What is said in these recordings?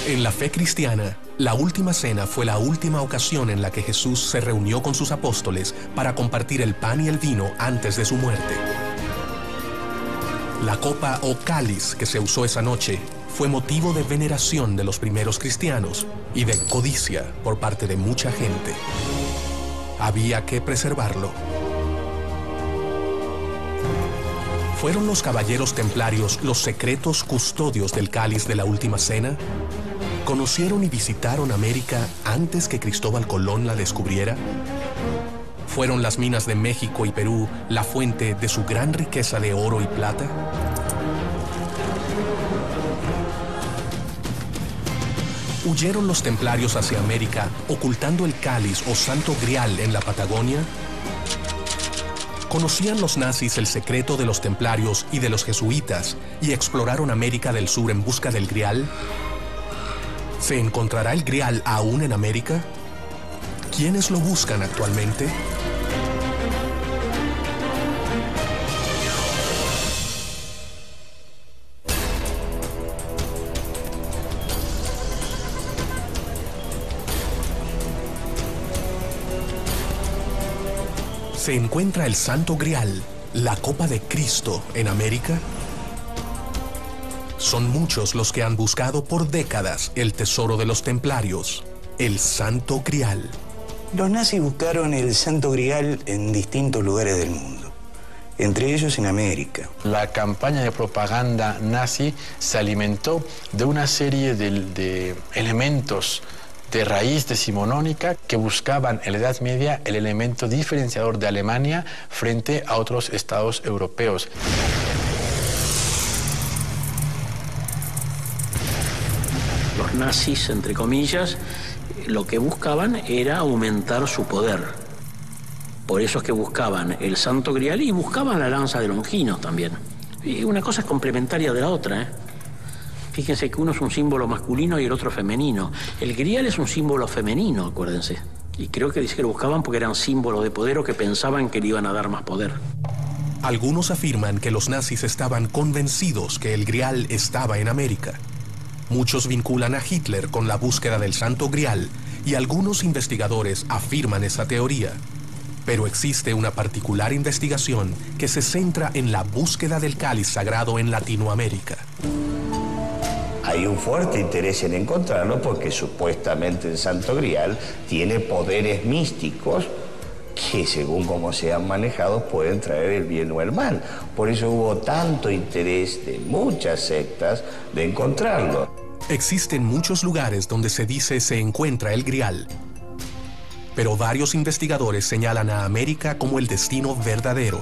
En la fe cristiana, la última cena fue la última ocasión en la que Jesús se reunió con sus apóstoles para compartir el pan y el vino antes de su muerte. La copa o cáliz que se usó esa noche fue motivo de veneración de los primeros cristianos y de codicia por parte de mucha gente. Había que preservarlo. ¿Fueron los caballeros templarios los secretos custodios del cáliz de la última cena? ¿Conocieron y visitaron América antes que Cristóbal Colón la descubriera? ¿Fueron las minas de México y Perú la fuente de su gran riqueza de oro y plata? ¿Huyeron los templarios hacia América ocultando el cáliz o santo grial en la Patagonia? ¿Conocían los nazis el secreto de los templarios y de los jesuitas y exploraron América del Sur en busca del grial? ¿Se encontrará el grial aún en América? ¿Quiénes lo buscan actualmente? ¿Se encuentra el Santo Grial, la Copa de Cristo, en América? Son muchos los que han buscado por décadas el tesoro de los templarios, el Santo Grial. Los nazis buscaron el Santo Grial en distintos lugares del mundo, entre ellos en América. La campaña de propaganda nazi se alimentó de una serie de elementos de raíz decimonónica que buscaban en la Edad Media el elemento diferenciador de Alemania frente a otros estados europeos. Los nazis, entre comillas, lo que buscaban era aumentar su poder. Por eso es que buscaban el Santo Grial y buscaban la lanza de Longinos también. Y una cosa es complementaria de la otra, ¿eh? Fíjense que uno es un símbolo masculino y el otro femenino. El grial es un símbolo femenino, acuérdense. Y creo que dice que lo buscaban porque eran símbolos de poder o que pensaban que le iban a dar más poder. Algunos afirman que los nazis estaban convencidos que el grial estaba en América. Muchos vinculan a Hitler con la búsqueda del Santo Grial y algunos investigadores afirman esa teoría. Pero existe una particular investigación que se centra en la búsqueda del cáliz sagrado en Latinoamérica. Hay un fuerte interés en encontrarlo porque supuestamente el Santo Grial tiene poderes místicos que, según cómo sean manejados, pueden traer el bien o el mal. Por eso hubo tanto interés de muchas sectas de encontrarlo. Existen muchos lugares donde se dice se encuentra el Grial, pero varios investigadores señalan a América como el destino verdadero.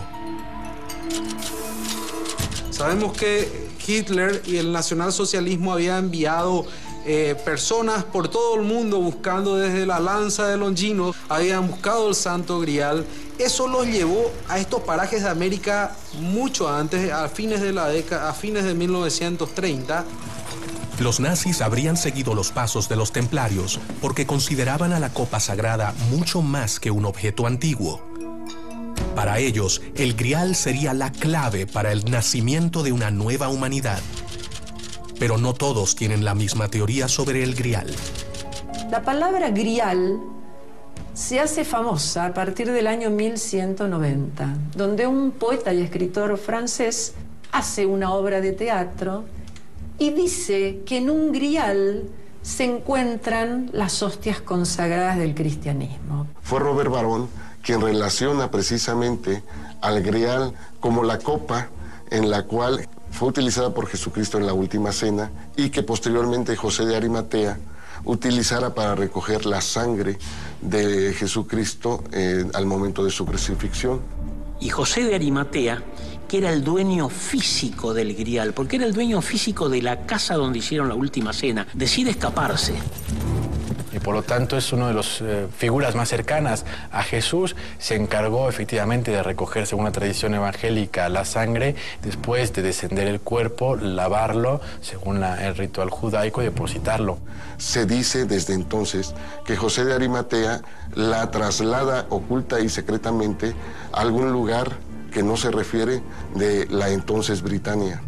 Sabemos que Hitler y el nacionalsocialismo habían enviado personas por todo el mundo buscando desde la lanza de Longinos, habían buscado el Santo Grial. Eso los llevó a estos parajes de América mucho antes, a fines de 1930. Los nazis habrían seguido los pasos de los templarios porque consideraban a la copa sagrada mucho más que un objeto antiguo. Para ellos, el Grial sería la clave para el nacimiento de una nueva humanidad. Pero no todos tienen la misma teoría sobre el Grial. La palabra Grial se hace famosa a partir del año 1190, donde un poeta y escritor francés hace una obra de teatro y dice que en un Grial se encuentran las hostias consagradas del cristianismo. Fue Robert Barón quien relaciona precisamente al Grial como la copa en la cual fue utilizada por Jesucristo en la Última Cena y que posteriormente José de Arimatea utilizara para recoger la sangre de Jesucristo al momento de su crucifixión. Y José de Arimatea, que era el dueño físico del Grial, porque era el dueño físico de la casa donde hicieron la Última Cena, decide escaparse. y por lo tanto es una de las figuras más cercanas a Jesús. Se encargó efectivamente de recoger, según la tradición evangélica, la sangre, después de descender el cuerpo, lavarlo, según el ritual judaico, y depositarlo. Se dice desde entonces que José de Arimatea la traslada oculta y secretamente a algún lugar que no se refiere de la entonces Britania.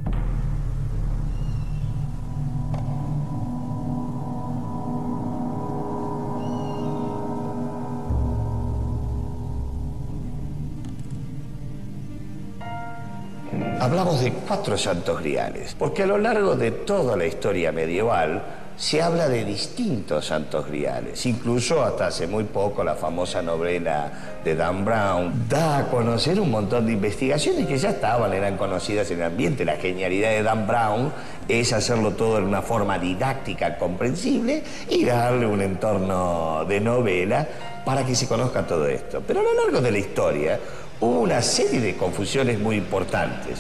Hablamos de 4 santos griales, porque a lo largo de toda la historia medieval se habla de distintos santos griales. Incluso hasta hace muy poco la famosa novela de Dan Brown da a conocer un montón de investigaciones que ya eran conocidas en el ambiente. La genialidad de Dan Brown es hacerlo todo en una forma didáctica, comprensible, y darle un entorno de novela para que se conozca todo esto. Pero a lo largo de la historia hubo una serie de confusiones muy importantes.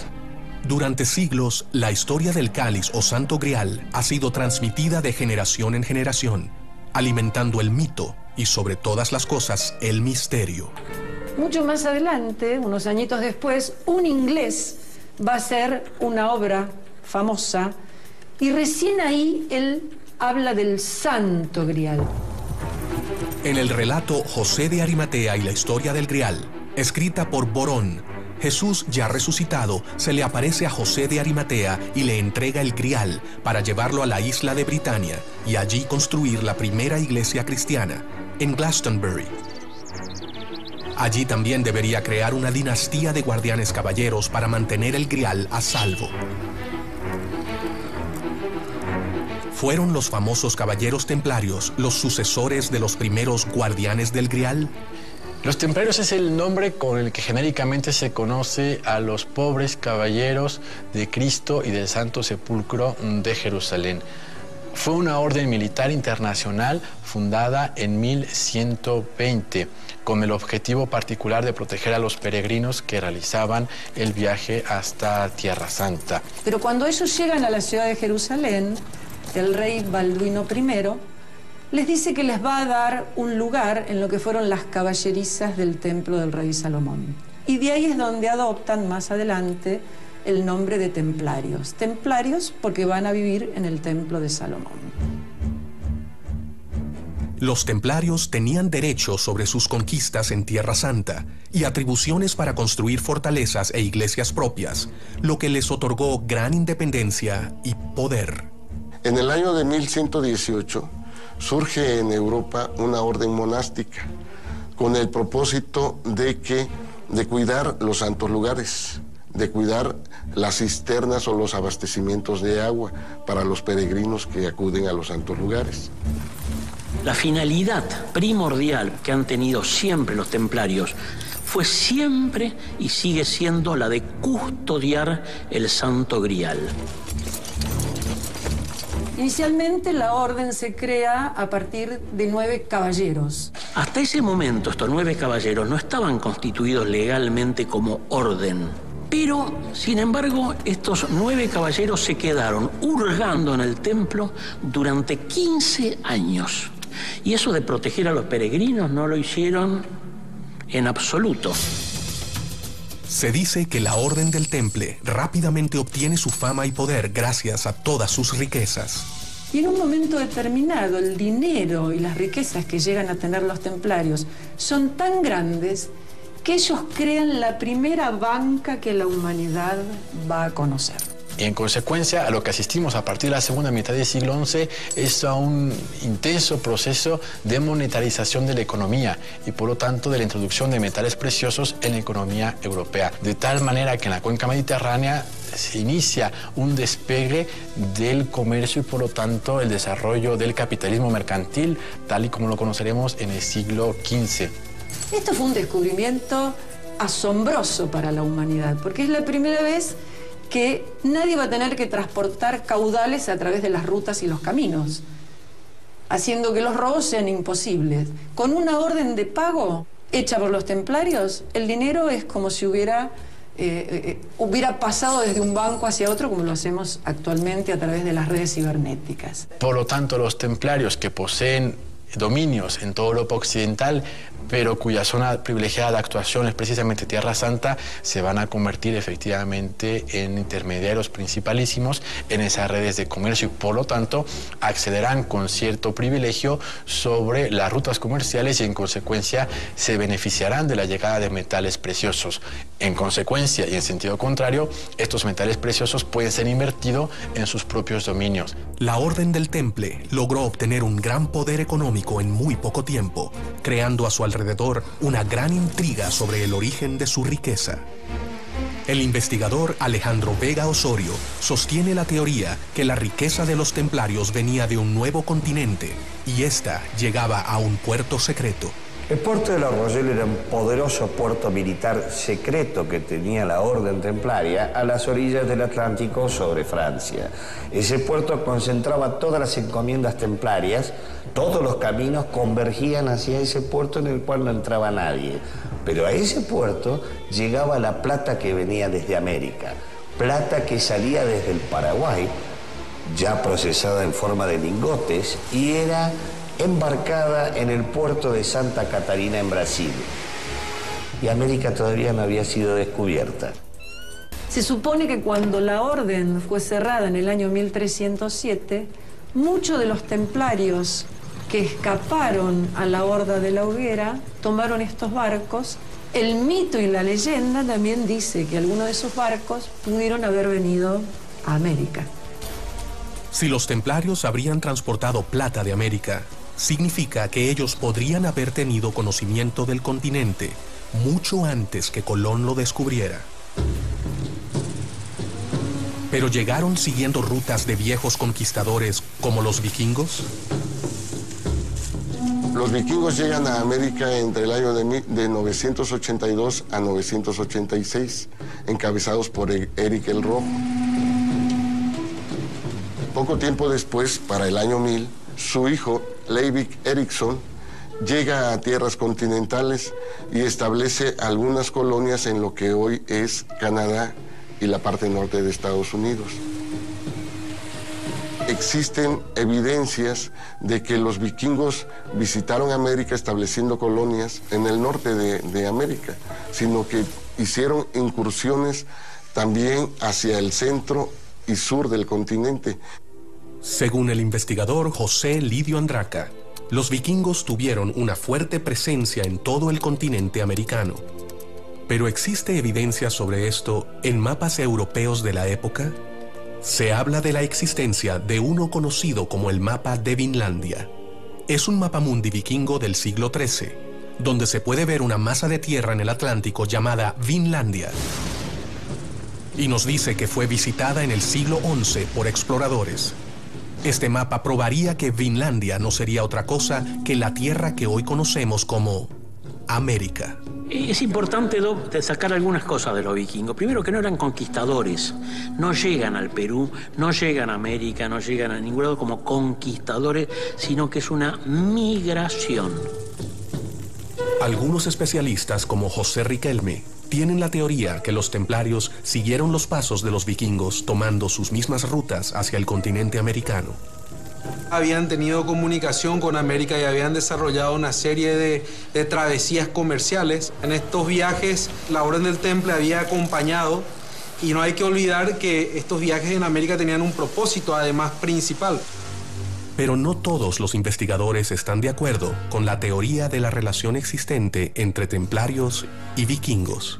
Durante siglos, la historia del cáliz o santo grial ha sido transmitida de generación en generación, alimentando el mito y, sobre todas las cosas, el misterio. Mucho más adelante, unos añitos después, un inglés va a hacer una obra famosa y recién ahí él habla del santo grial. En el relato José de Arimatea y la historia del grial, escrita por Borón, Jesús, ya resucitado, se le aparece a José de Arimatea y le entrega el grial para llevarlo a la isla de Britania y allí construir la primera iglesia cristiana, en Glastonbury. Allí también debería crear una dinastía de guardianes caballeros para mantener el grial a salvo. ¿Fueron los famosos caballeros templarios los sucesores de los primeros guardianes del grial? Los templarios es el nombre con el que genéricamente se conoce a los pobres caballeros de Cristo y del Santo Sepulcro de Jerusalén. Fue una orden militar internacional fundada en 1120, con el objetivo particular de proteger a los peregrinos que realizaban el viaje hasta Tierra Santa. Pero cuando ellos llegan a la ciudad de Jerusalén, el rey Balduino I les dice que les va a dar un lugar en lo que fueron las caballerizas del templo del rey Salomón. Y de ahí es donde adoptan más adelante el nombre de templarios. Templarios porque van a vivir en el templo de Salomón. Los templarios tenían derechos sobre sus conquistas en Tierra Santa y atribuciones para construir fortalezas e iglesias propias, lo que les otorgó gran independencia y poder. En el año de 1118, surge en Europa una orden monástica con el propósito de cuidar los santos lugares, de cuidar las cisternas o los abastecimientos de agua para los peregrinos que acuden a los santos lugares. La finalidad primordial que han tenido siempre los templarios fue siempre y sigue siendo la de custodiar el Santo Grial. Inicialmente la orden se crea a partir de 9 caballeros. Hasta ese momento estos 9 caballeros no estaban constituidos legalmente como orden. Pero, sin embargo, estos 9 caballeros se quedaron hurgando en el templo durante 15 años. Y eso de proteger a los peregrinos no lo hicieron en absoluto. Se dice que la Orden del Temple rápidamente obtiene su fama y poder gracias a todas sus riquezas. Y en un momento determinado, el dinero y las riquezas que llegan a tener los templarios son tan grandes que ellos crean la primera banca que la humanidad va a conocer. Y en consecuencia, a lo que asistimos a partir de la segunda mitad del siglo XI es a un intenso proceso de monetarización de la economía y por lo tanto de la introducción de metales preciosos en la economía europea. De tal manera que en la cuenca mediterránea se inicia un despegue del comercio y por lo tanto el desarrollo del capitalismo mercantil tal y como lo conoceremos en el siglo XV. Esto fue un descubrimiento asombroso para la humanidad porque es la primera vez que nadie va a tener que transportar caudales a través de las rutas y los caminos, haciendo que los robos sean imposibles. Con una orden de pago hecha por los templarios, el dinero es como si hubiera pasado desde un banco hacia otro, como lo hacemos actualmente a través de las redes cibernéticas. Por lo tanto, los templarios que poseen dominios en toda Europa occidental, pero cuya zona privilegiada de actuación es precisamente Tierra Santa, se van a convertir efectivamente en intermediarios principalísimos en esas redes de comercio y por lo tanto accederán con cierto privilegio sobre las rutas comerciales y en consecuencia se beneficiarán de la llegada de metales preciosos. En consecuencia y en sentido contrario, estos metales preciosos pueden ser invertidos en sus propios dominios. La Orden del Temple logró obtener un gran poder económico en muy poco tiempo, creando a su alrededor una gran intriga sobre el origen de su riqueza. El investigador Alejandro Vega Osorio sostiene la teoría que la riqueza de los templarios venía de un nuevo continente y ésta llegaba a un puerto secreto. El puerto de La Rochelle era un poderoso puerto militar secreto que tenía la Orden Templaria a las orillas del Atlántico sobre Francia. Ese puerto concentraba todas las encomiendas templarias, todos los caminos convergían hacia ese puerto en el cual no entraba nadie. Pero a ese puerto llegaba la plata que venía desde América, plata que salía desde el Paraguay, ya procesada en forma de lingotes, y era embarcada en el puerto de Santa Catarina en Brasil. Y América todavía no había sido descubierta. Se supone que cuando la orden fue cerrada en el año 1307, muchos de los templarios que escaparon a la Horda de la Hoguera tomaron estos barcos. El mito y la leyenda también dice que algunos de esos barcos pudieron haber venido a América. Si los templarios habrían transportado plata de América, significa que ellos podrían haber tenido conocimiento del continente mucho antes que Colón lo descubriera. ¿Pero llegaron siguiendo rutas de viejos conquistadores como los vikingos? Los vikingos llegan a América entre el año de 982 a 986, encabezados por Eric el Rojo. Poco tiempo después, para el año 1000, su hijo, Leivik Eriksson, llega a tierras continentales y establece algunas colonias en lo que hoy es Canadá y la parte norte de Estados Unidos. Existen evidencias de que los vikingos visitaron América estableciendo colonias en el norte de América, sino que hicieron incursiones también hacia el centro y sur del continente. Según el investigador José Lidio Andraca, los vikingos tuvieron una fuerte presencia en todo el continente americano. ¿Pero existe evidencia sobre esto en mapas europeos de la época? Se habla de la existencia de uno conocido como el mapa de Vinlandia. Es un mapamundi vikingo del siglo XIII, donde se puede ver una masa de tierra en el Atlántico llamada Vinlandia. Y nos dice que fue visitada en el siglo XI por exploradores. Este mapa probaría que Vinlandia no sería otra cosa que la tierra que hoy conocemos como América. Es importante destacar algunas cosas de los vikingos. Primero, que no eran conquistadores. No llegan al Perú, no llegan a América, no llegan a ningún lado como conquistadores, sino que es una migración. Algunos especialistas, como José Riquelme, tienen la teoría que los templarios siguieron los pasos de los vikingos tomando sus mismas rutas hacia el continente americano. Habían tenido comunicación con América y habían desarrollado una serie de travesías comerciales. En estos viajes la Orden del Temple había acompañado, y no hay que olvidar que estos viajes en América tenían un propósito además principal. Pero no todos los investigadores están de acuerdo con la teoría de la relación existente entre templarios y vikingos.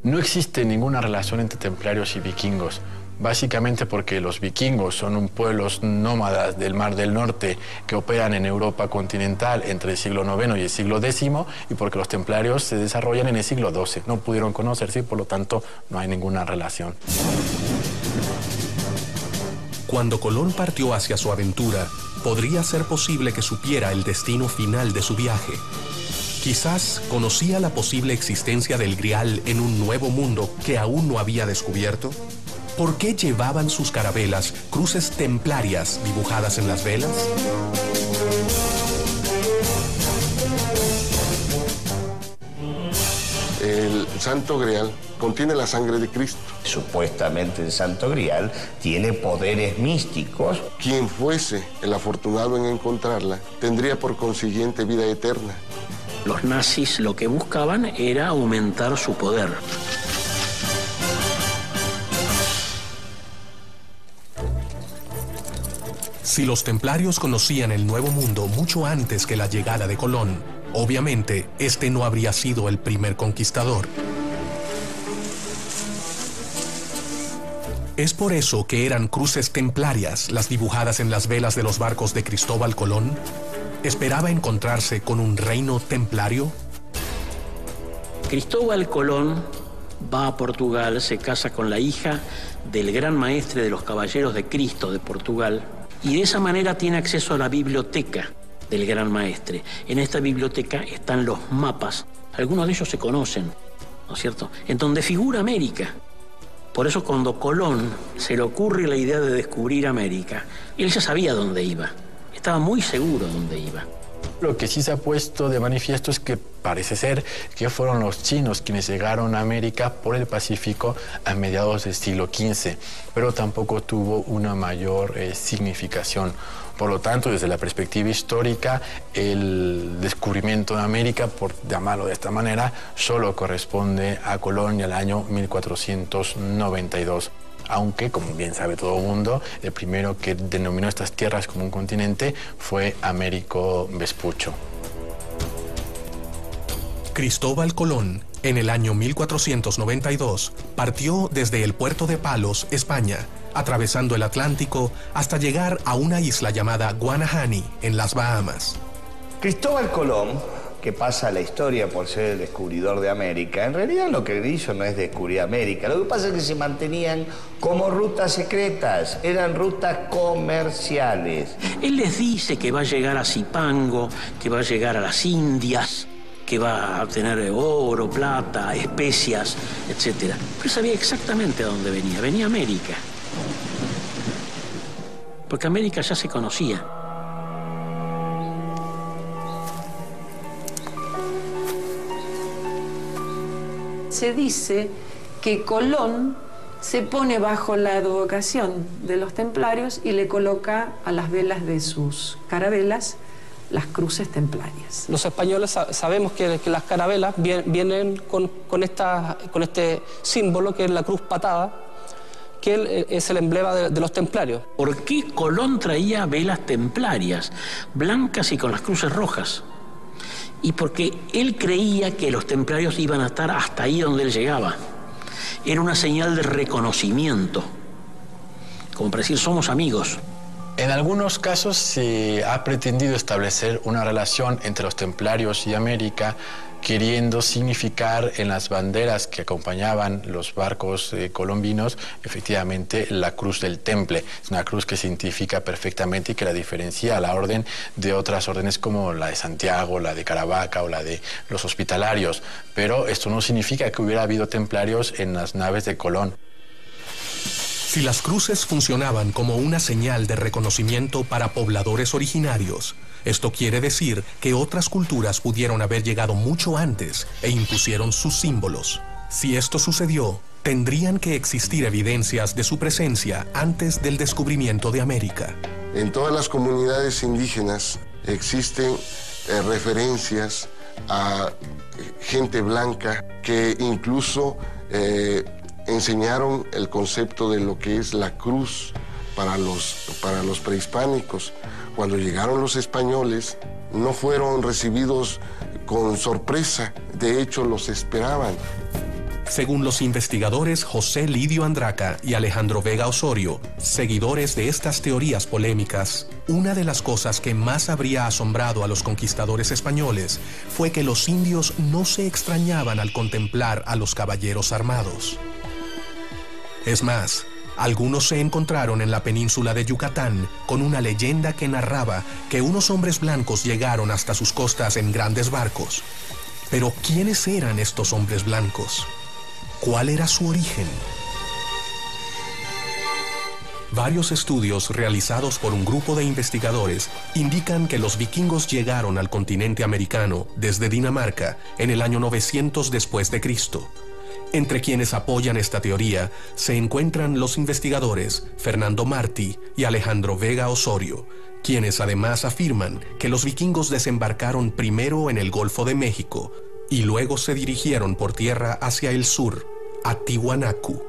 No existe ninguna relación entre templarios y vikingos, básicamente porque los vikingos son pueblos nómadas del Mar del Norte que operan en Europa continental entre el siglo IX y el siglo X, y porque los templarios se desarrollan en el siglo XII. No pudieron conocerse y por lo tanto no hay ninguna relación. Cuando Colón partió hacia su aventura, podría ser posible que supiera el destino final de su viaje. Quizás conocía la posible existencia del Grial en un nuevo mundo que aún no había descubierto. ¿Por qué llevaban sus carabelas cruces templarias dibujadas en las velas? el Santo Grial contiene la sangre de Cristo. Supuestamente el Santo Grial tiene poderes místicos. Quien fuese el afortunado en encontrarla tendría por consiguiente vida eterna. Los nazis lo que buscaban era aumentar su poder. Si los templarios conocían el Nuevo Mundo mucho antes que la llegada de Colón, obviamente este no habría sido el primer conquistador. ¿Es por eso que eran cruces templarias las dibujadas en las velas de los barcos de Cristóbal Colón? ¿Esperaba encontrarse con un reino templario? Cristóbal Colón va a Portugal, se casa con la hija del gran maestre de los Caballeros de Cristo de Portugal, y de esa manera tiene acceso a la biblioteca del gran maestre. En esta biblioteca están los mapas, algunos de ellos se conocen, ¿no es cierto?, en donde figura América. Por eso cuando Colón se le ocurre la idea de descubrir América, él ya sabía dónde iba, estaba muy seguro dónde iba. Lo que sí se ha puesto de manifiesto es que parece ser que fueron los chinos quienes llegaron a América por el Pacífico a mediados del siglo XV, pero tampoco tuvo una mayor significación. Por lo tanto, desde la perspectiva histórica, el descubrimiento de América, por llamarlo de esta manera, solo corresponde a Colón y al año 1492. Aunque, como bien sabe todo el mundo, el primero que denominó estas tierras como un continente fue Américo Vespuccio. Cristóbal Colón, en el año 1492, partió desde el puerto de Palos, España, atravesando el Atlántico hasta llegar a una isla llamada Guanahani, en las Bahamas. Cristóbal Colón, que pasa a la historia por ser el descubridor de América, en realidad lo que hizo no es descubrir América. Lo que pasa es que se mantenían como rutas secretas, eran rutas comerciales. Él les dice que va a llegar a Zipango, que va a llegar a las Indias, que va a obtener oro, plata, especias, etc. Pero sabía exactamente a dónde venía. Venía a América. Porque América ya se conocía. Se dice que Colón se pone bajo la advocación de los templarios y le coloca a las velas de sus carabelas las cruces templarias. Los españoles sabemos que las carabelas vienen con este símbolo que es la cruz patada, que es el emblema de los templarios. ¿Por qué Colón traía velas templarias, blancas y con las cruces rojas? Y porque él creía que los templarios iban a estar hasta ahí donde él llegaba. Era una señal de reconocimiento, como para decir, somos amigos. En algunos casos se ha pretendido establecer una relación entre los templarios y América, queriendo significar en las banderas que acompañaban los barcos colombinos, efectivamente, la cruz del Temple. Es una cruz que se identifica perfectamente y que la diferencia a la orden de otras órdenes como la de Santiago, la de Caravaca o la de los Hospitalarios. Pero esto no significa que hubiera habido templarios en las naves de Colón. Si las cruces funcionaban como una señal de reconocimiento para pobladores originarios, esto quiere decir que otras culturas pudieron haber llegado mucho antes e impusieron sus símbolos. Si esto sucedió, tendrían que existir evidencias de su presencia antes del descubrimiento de América. En todas las comunidades indígenas existen referencias a gente blanca que incluso enseñaron el concepto de lo que es la cruz para los prehispánicos. Cuando llegaron los españoles, no fueron recibidos con sorpresa, de hecho los esperaban. Según los investigadores José Lidio Andraca y Alejandro Vega Osorio, seguidores de estas teorías polémicas, una de las cosas que más habría asombrado a los conquistadores españoles fue que los indios no se extrañaban al contemplar a los caballeros armados. Es más, algunos se encontraron en la península de Yucatán con una leyenda que narraba que unos hombres blancos llegaron hasta sus costas en grandes barcos. Pero ¿quiénes eran estos hombres blancos? ¿Cuál era su origen? Varios estudios realizados por un grupo de investigadores indican que los vikingos llegaron al continente americano desde Dinamarca en el año 900 después de Cristo. Entre quienes apoyan esta teoría se encuentran los investigadores Fernando Martí y Alejandro Vega Osorio, quienes además afirman que los vikingos desembarcaron primero en el Golfo de México y luego se dirigieron por tierra hacia el sur, a Tiwanaku.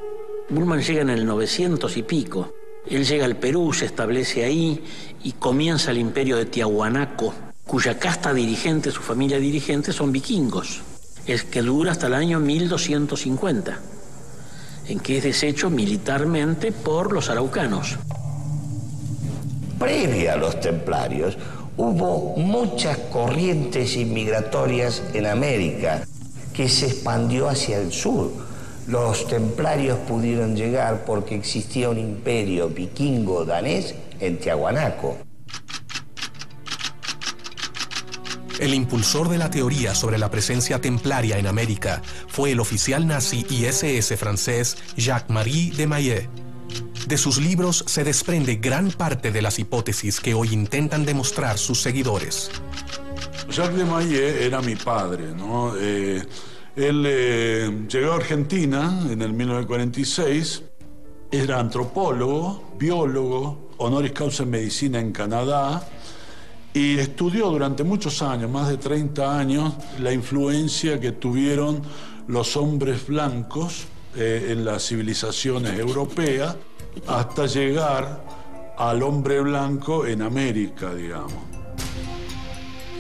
Bullmann llega en el 900 y pico. Él llega al Perú, se establece ahí y comienza el imperio de Tiahuanaco, cuya casta dirigente, su familia dirigente, son vikingos. Es que dura hasta el año 1250, en que es deshecho militarmente por los araucanos. Previa a los templarios, hubo muchas corrientes inmigratorias en América que se expandió hacia el sur. Los templarios pudieron llegar porque existía un imperio vikingo danés en Tiahuanaco. El impulsor de la teoría sobre la presencia templaria en América fue el oficial nazi y SS francés Jacques-Marie de Maillet. De sus libros se desprende gran parte de las hipótesis que hoy intentan demostrar sus seguidores. Jacques de Maillet era mi padre, ¿no? Él llegó a Argentina en el 1946, era antropólogo, biólogo, honoris causa en medicina en Canadá, y estudió durante muchos años, más de 30 años, la influencia que tuvieron los hombres blancos en las civilizaciones europeas, hasta llegar al hombre blanco en América, digamos.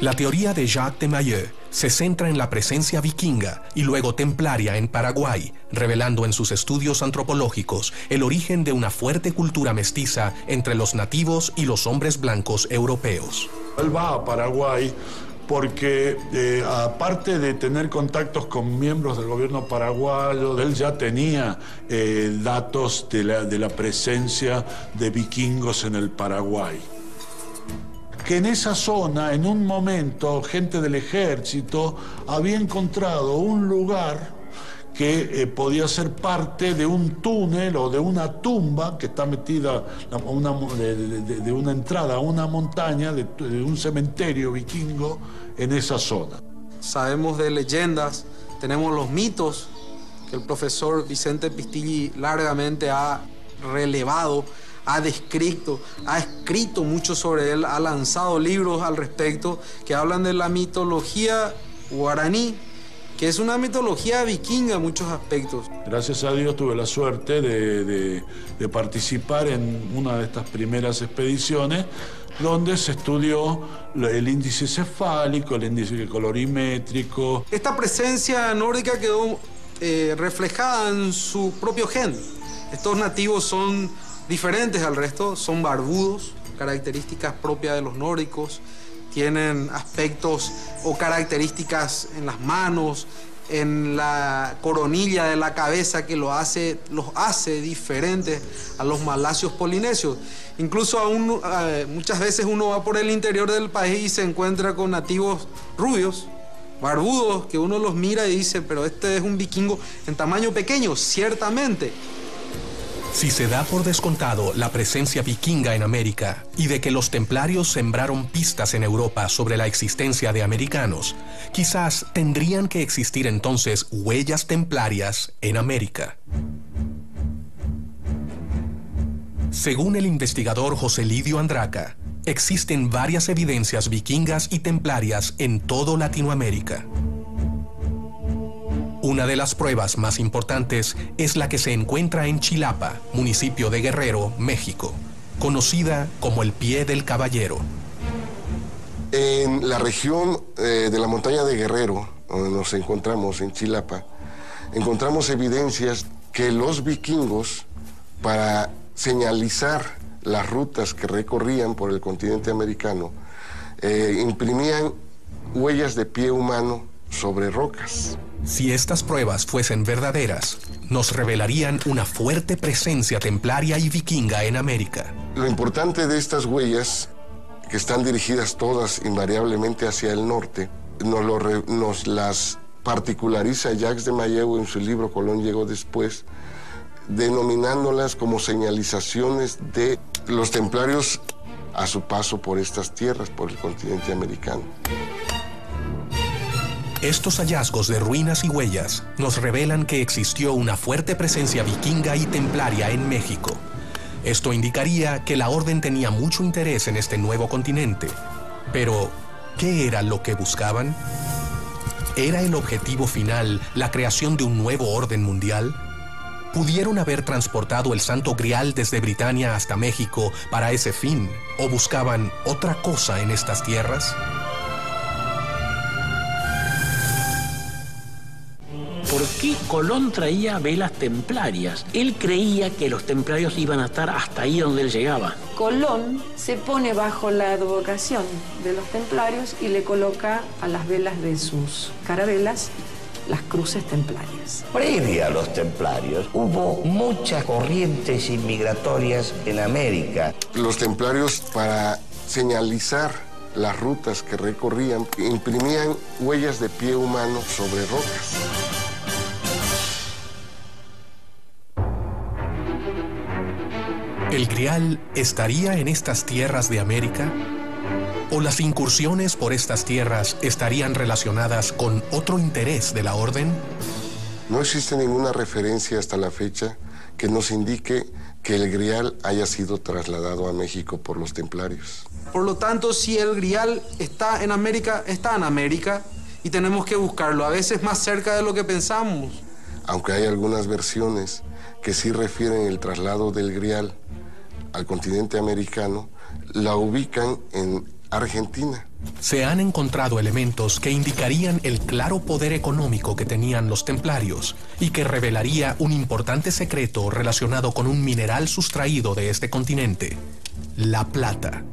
La teoría de Jacques de Maillet se centra en la presencia vikinga y luego templaria en Paraguay, revelando en sus estudios antropológicos el origen de una fuerte cultura mestiza entre los nativos y los hombres blancos europeos. Él va a Paraguay porque, aparte de tener contactos con miembros del gobierno paraguayo, él ya tenía datos de la presencia de vikingos en el Paraguay. Que en esa zona, en un momento, gente del ejército había encontrado un lugar que podía ser parte de un túnel o de una tumba que está metida de una entrada a una montaña, de un cementerio vikingo en esa zona. Sabemos de leyendas, tenemos los mitos que el profesor Vicente Pistilli largamente ha relevado, ha descrito, ha escrito mucho sobre él, ha lanzado libros al respecto que hablan de la mitología guaraní, que es una mitología vikinga en muchos aspectos. Gracias a Dios tuve la suerte de participar en una de estas primeras expediciones donde se estudió el índice cefálico, el índice colorimétrico. Esta presencia nórdica quedó reflejada en su propio gen. Estos nativos son diferentes al resto, son barbudos, características propias de los nórdicos, tienen aspectos o características en las manos, en la coronilla de la cabeza que los hace diferentes a los malasios polinesios. Incluso muchas veces uno va por el interior del país y se encuentra con nativos rubios, barbudos, que uno los mira y dice, pero este es un vikingo en tamaño pequeño, ciertamente. Si se da por descontado la presencia vikinga en América y de que los templarios sembraron pistas en Europa sobre la existencia de americanos, quizás tendrían que existir entonces huellas templarias en América. Según el investigador José Lidio Andraca, existen varias evidencias vikingas y templarias en todo Latinoamérica. Una de las pruebas más importantes es la que se encuentra en Chilapa, municipio de Guerrero, México, conocida como el Pie del Caballero. En la región de la montaña de Guerrero, donde nos encontramos en Chilapa, encontramos evidencias que los vikingos, para señalizar las rutas que recorrían por el continente americano, imprimían huellas de pie humano sobre rocas. Si estas pruebas fuesen verdaderas, nos revelarían una fuerte presencia templaria y vikinga en América. Lo importante de estas huellas, que están dirigidas todas invariablemente hacia el norte, nos las particulariza Jacques de Maillet en su libro Colón llegó después, denominándolas como señalizaciones de los templarios a su paso por estas tierras, por el continente americano. Estos hallazgos de ruinas y huellas nos revelan que existió una fuerte presencia vikinga y templaria en México. Esto indicaría que la orden tenía mucho interés en este nuevo continente. Pero, ¿qué era lo que buscaban? ¿Era el objetivo final la creación de un nuevo orden mundial? ¿Pudieron haber transportado el Santo Grial desde Britania hasta México para ese fin? ¿O buscaban otra cosa en estas tierras? ¿Por qué Colón traía velas templarias? Él creía que los templarios iban a estar hasta ahí donde él llegaba. Colón se pone bajo la advocación de los templarios y le coloca a las velas de sus carabelas las cruces templarias. Previa a los templarios, hubo muchas corrientes inmigratorias en América. Los templarios, para señalizar las rutas que recorrían, imprimían huellas de pie humano sobre rocas. ¿El Grial estaría en estas tierras de América? ¿O las incursiones por estas tierras estarían relacionadas con otro interés de la orden? No existe ninguna referencia hasta la fecha que nos indique que el Grial haya sido trasladado a México por los templarios. Por lo tanto, si el Grial está en América y tenemos que buscarlo, a veces más cerca de lo que pensamos. Aunque hay algunas versiones que sí refieren el traslado del Grial al continente americano, la ubican en Argentina. Se han encontrado elementos que indicarían el claro poder económico que tenían los templarios y que revelaría un importante secreto relacionado con un mineral sustraído de este continente, la plata.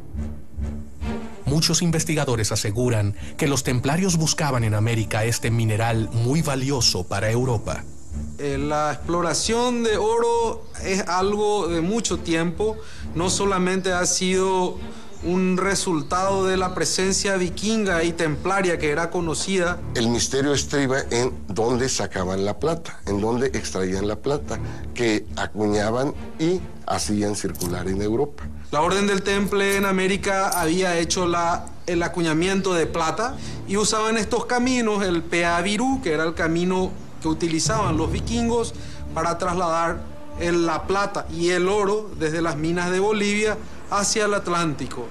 Muchos investigadores aseguran que los templarios buscaban en América este mineral muy valioso para Europa. La exploración de oro es algo de mucho tiempo, no solamente ha sido un resultado de la presencia vikinga y templaria que era conocida. El misterio estriba en dónde sacaban la plata, en dónde extraían la plata, que acuñaban y hacían circular en Europa. La Orden del Temple en América había hecho el acuñamiento de plata y usaban estos caminos, el Peavirú, que era el camino que utilizaban los vikingos para trasladar la plata y el oro desde las minas de Bolivia hacia el Atlántico.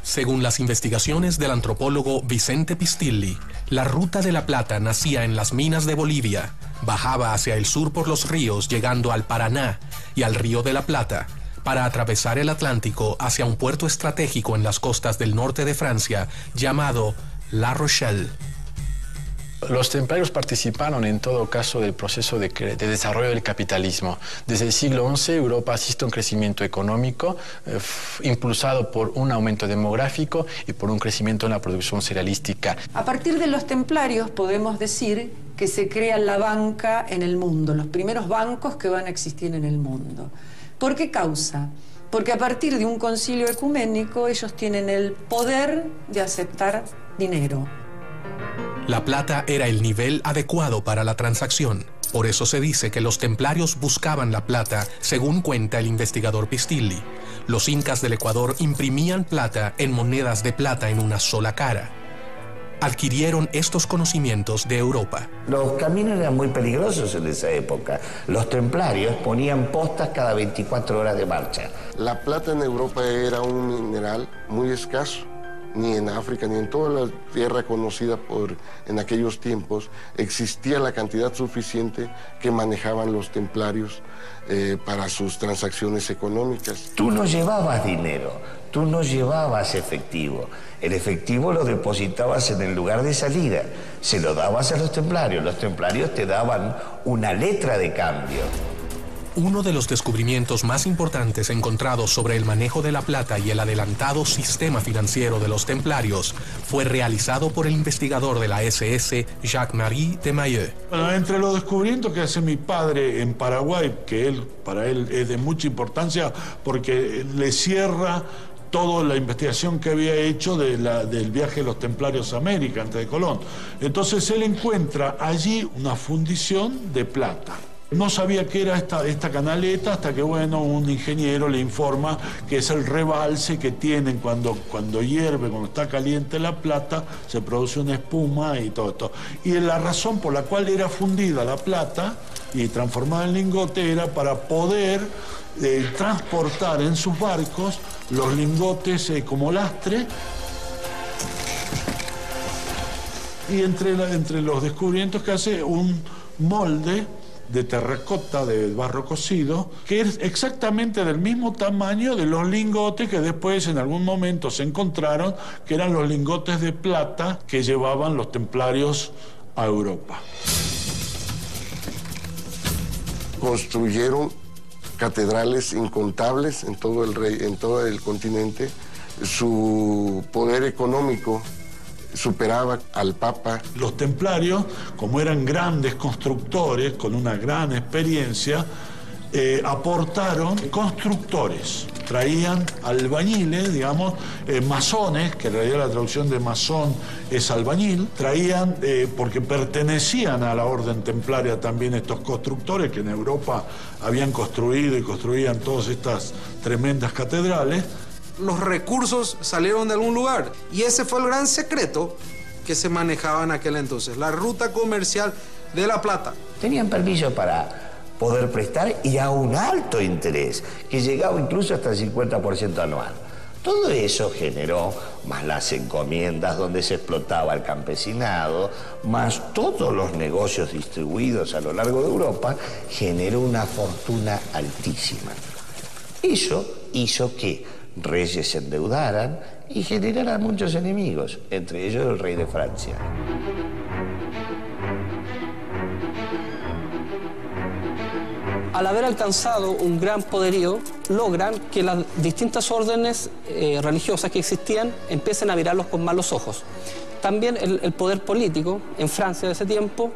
Según las investigaciones del antropólogo Vicente Pistilli, la ruta de la plata nacía en las minas de Bolivia, bajaba hacia el sur por los ríos llegando al Paraná y al Río de la Plata, para atravesar el Atlántico hacia un puerto estratégico en las costas del norte de Francia llamado La Rochelle. Los templarios participaron en todo caso del proceso de desarrollo del capitalismo. Desde el siglo XI Europa asiste a un crecimiento económico impulsado por un aumento demográfico y por un crecimiento en la producción cerealística. A partir de los templarios podemos decir que se crea la banca en el mundo, los primeros bancos que van a existir en el mundo. ¿Por qué causa? Porque a partir de un concilio ecuménico ellos tienen el poder de aceptar dinero. La plata era el nivel adecuado para la transacción. Por eso se dice que los templarios buscaban la plata, según cuenta el investigador Pistilli. Los incas del Ecuador imprimían plata en monedas de plata en una sola cara. Adquirieron estos conocimientos de Europa. Los caminos eran muy peligrosos en esa época. Los templarios ponían postas cada 24 horas de marcha. La plata en Europa era un mineral muy escaso. Ni en África, ni en toda la tierra conocida en aquellos tiempos, existía la cantidad suficiente que manejaban los templarios para sus transacciones económicas. Tú no llevabas dinero, tú no llevabas efectivo. El efectivo lo depositabas en el lugar de salida, se lo dabas a los templarios te daban una letra de cambio. Uno de los descubrimientos más importantes encontrados sobre el manejo de la plata y el adelantado sistema financiero de los templarios fue realizado por el investigador de la SS, Jacques-Marie de Maillet. Bueno, entre los descubrimientos que hace mi padre en Paraguay, que para él es de mucha importancia porque le cierra toda la investigación que había hecho del viaje de los templarios a América antes de Colón. Entonces él encuentra allí una fundición de plata. No sabía qué era esta canaleta hasta que, bueno, un ingeniero le informa que es el rebalse que tienen cuando hierve, cuando está caliente la plata, se produce una espuma y todo esto. Y la razón por la cual era fundida la plata y transformada en lingote era para poder transportar en sus barcos los lingotes como lastre. Y entre los descubrimientos que hace un molde de terracota, de barro cocido, que es exactamente del mismo tamaño de los lingotes que después en algún momento se encontraron, que eran los lingotes de plata que llevaban los templarios a Europa. Construyeron catedrales incontables en todo el continente. Su poder económico superaba al Papa. Los templarios, como eran grandes constructores, con una gran experiencia, aportaron constructores. Traían albañiles, digamos, masones, que en realidad la traducción de masón es albañil. Traían, porque pertenecían a la orden templaria también estos constructores, que en Europa habían construido y construían todas estas tremendas catedrales. Los recursos salieron de algún lugar y ese fue el gran secreto que se manejaba en aquel entonces, la ruta comercial de la plata. Tenían permiso para poder prestar y a un alto interés, que llegaba incluso hasta el 50% anual. Todo eso generó, más las encomiendas donde se explotaba el campesinado, más todos los negocios distribuidos a lo largo de Europa, generó una fortuna altísima. Eso hizo que reyes se endeudaran y generaran muchos enemigos, entre ellos el rey de Francia. Al haber alcanzado un gran poderío, logran que las distintas órdenes religiosas que existían empiecen a mirarlos con malos ojos. También el poder político en Francia de ese tiempo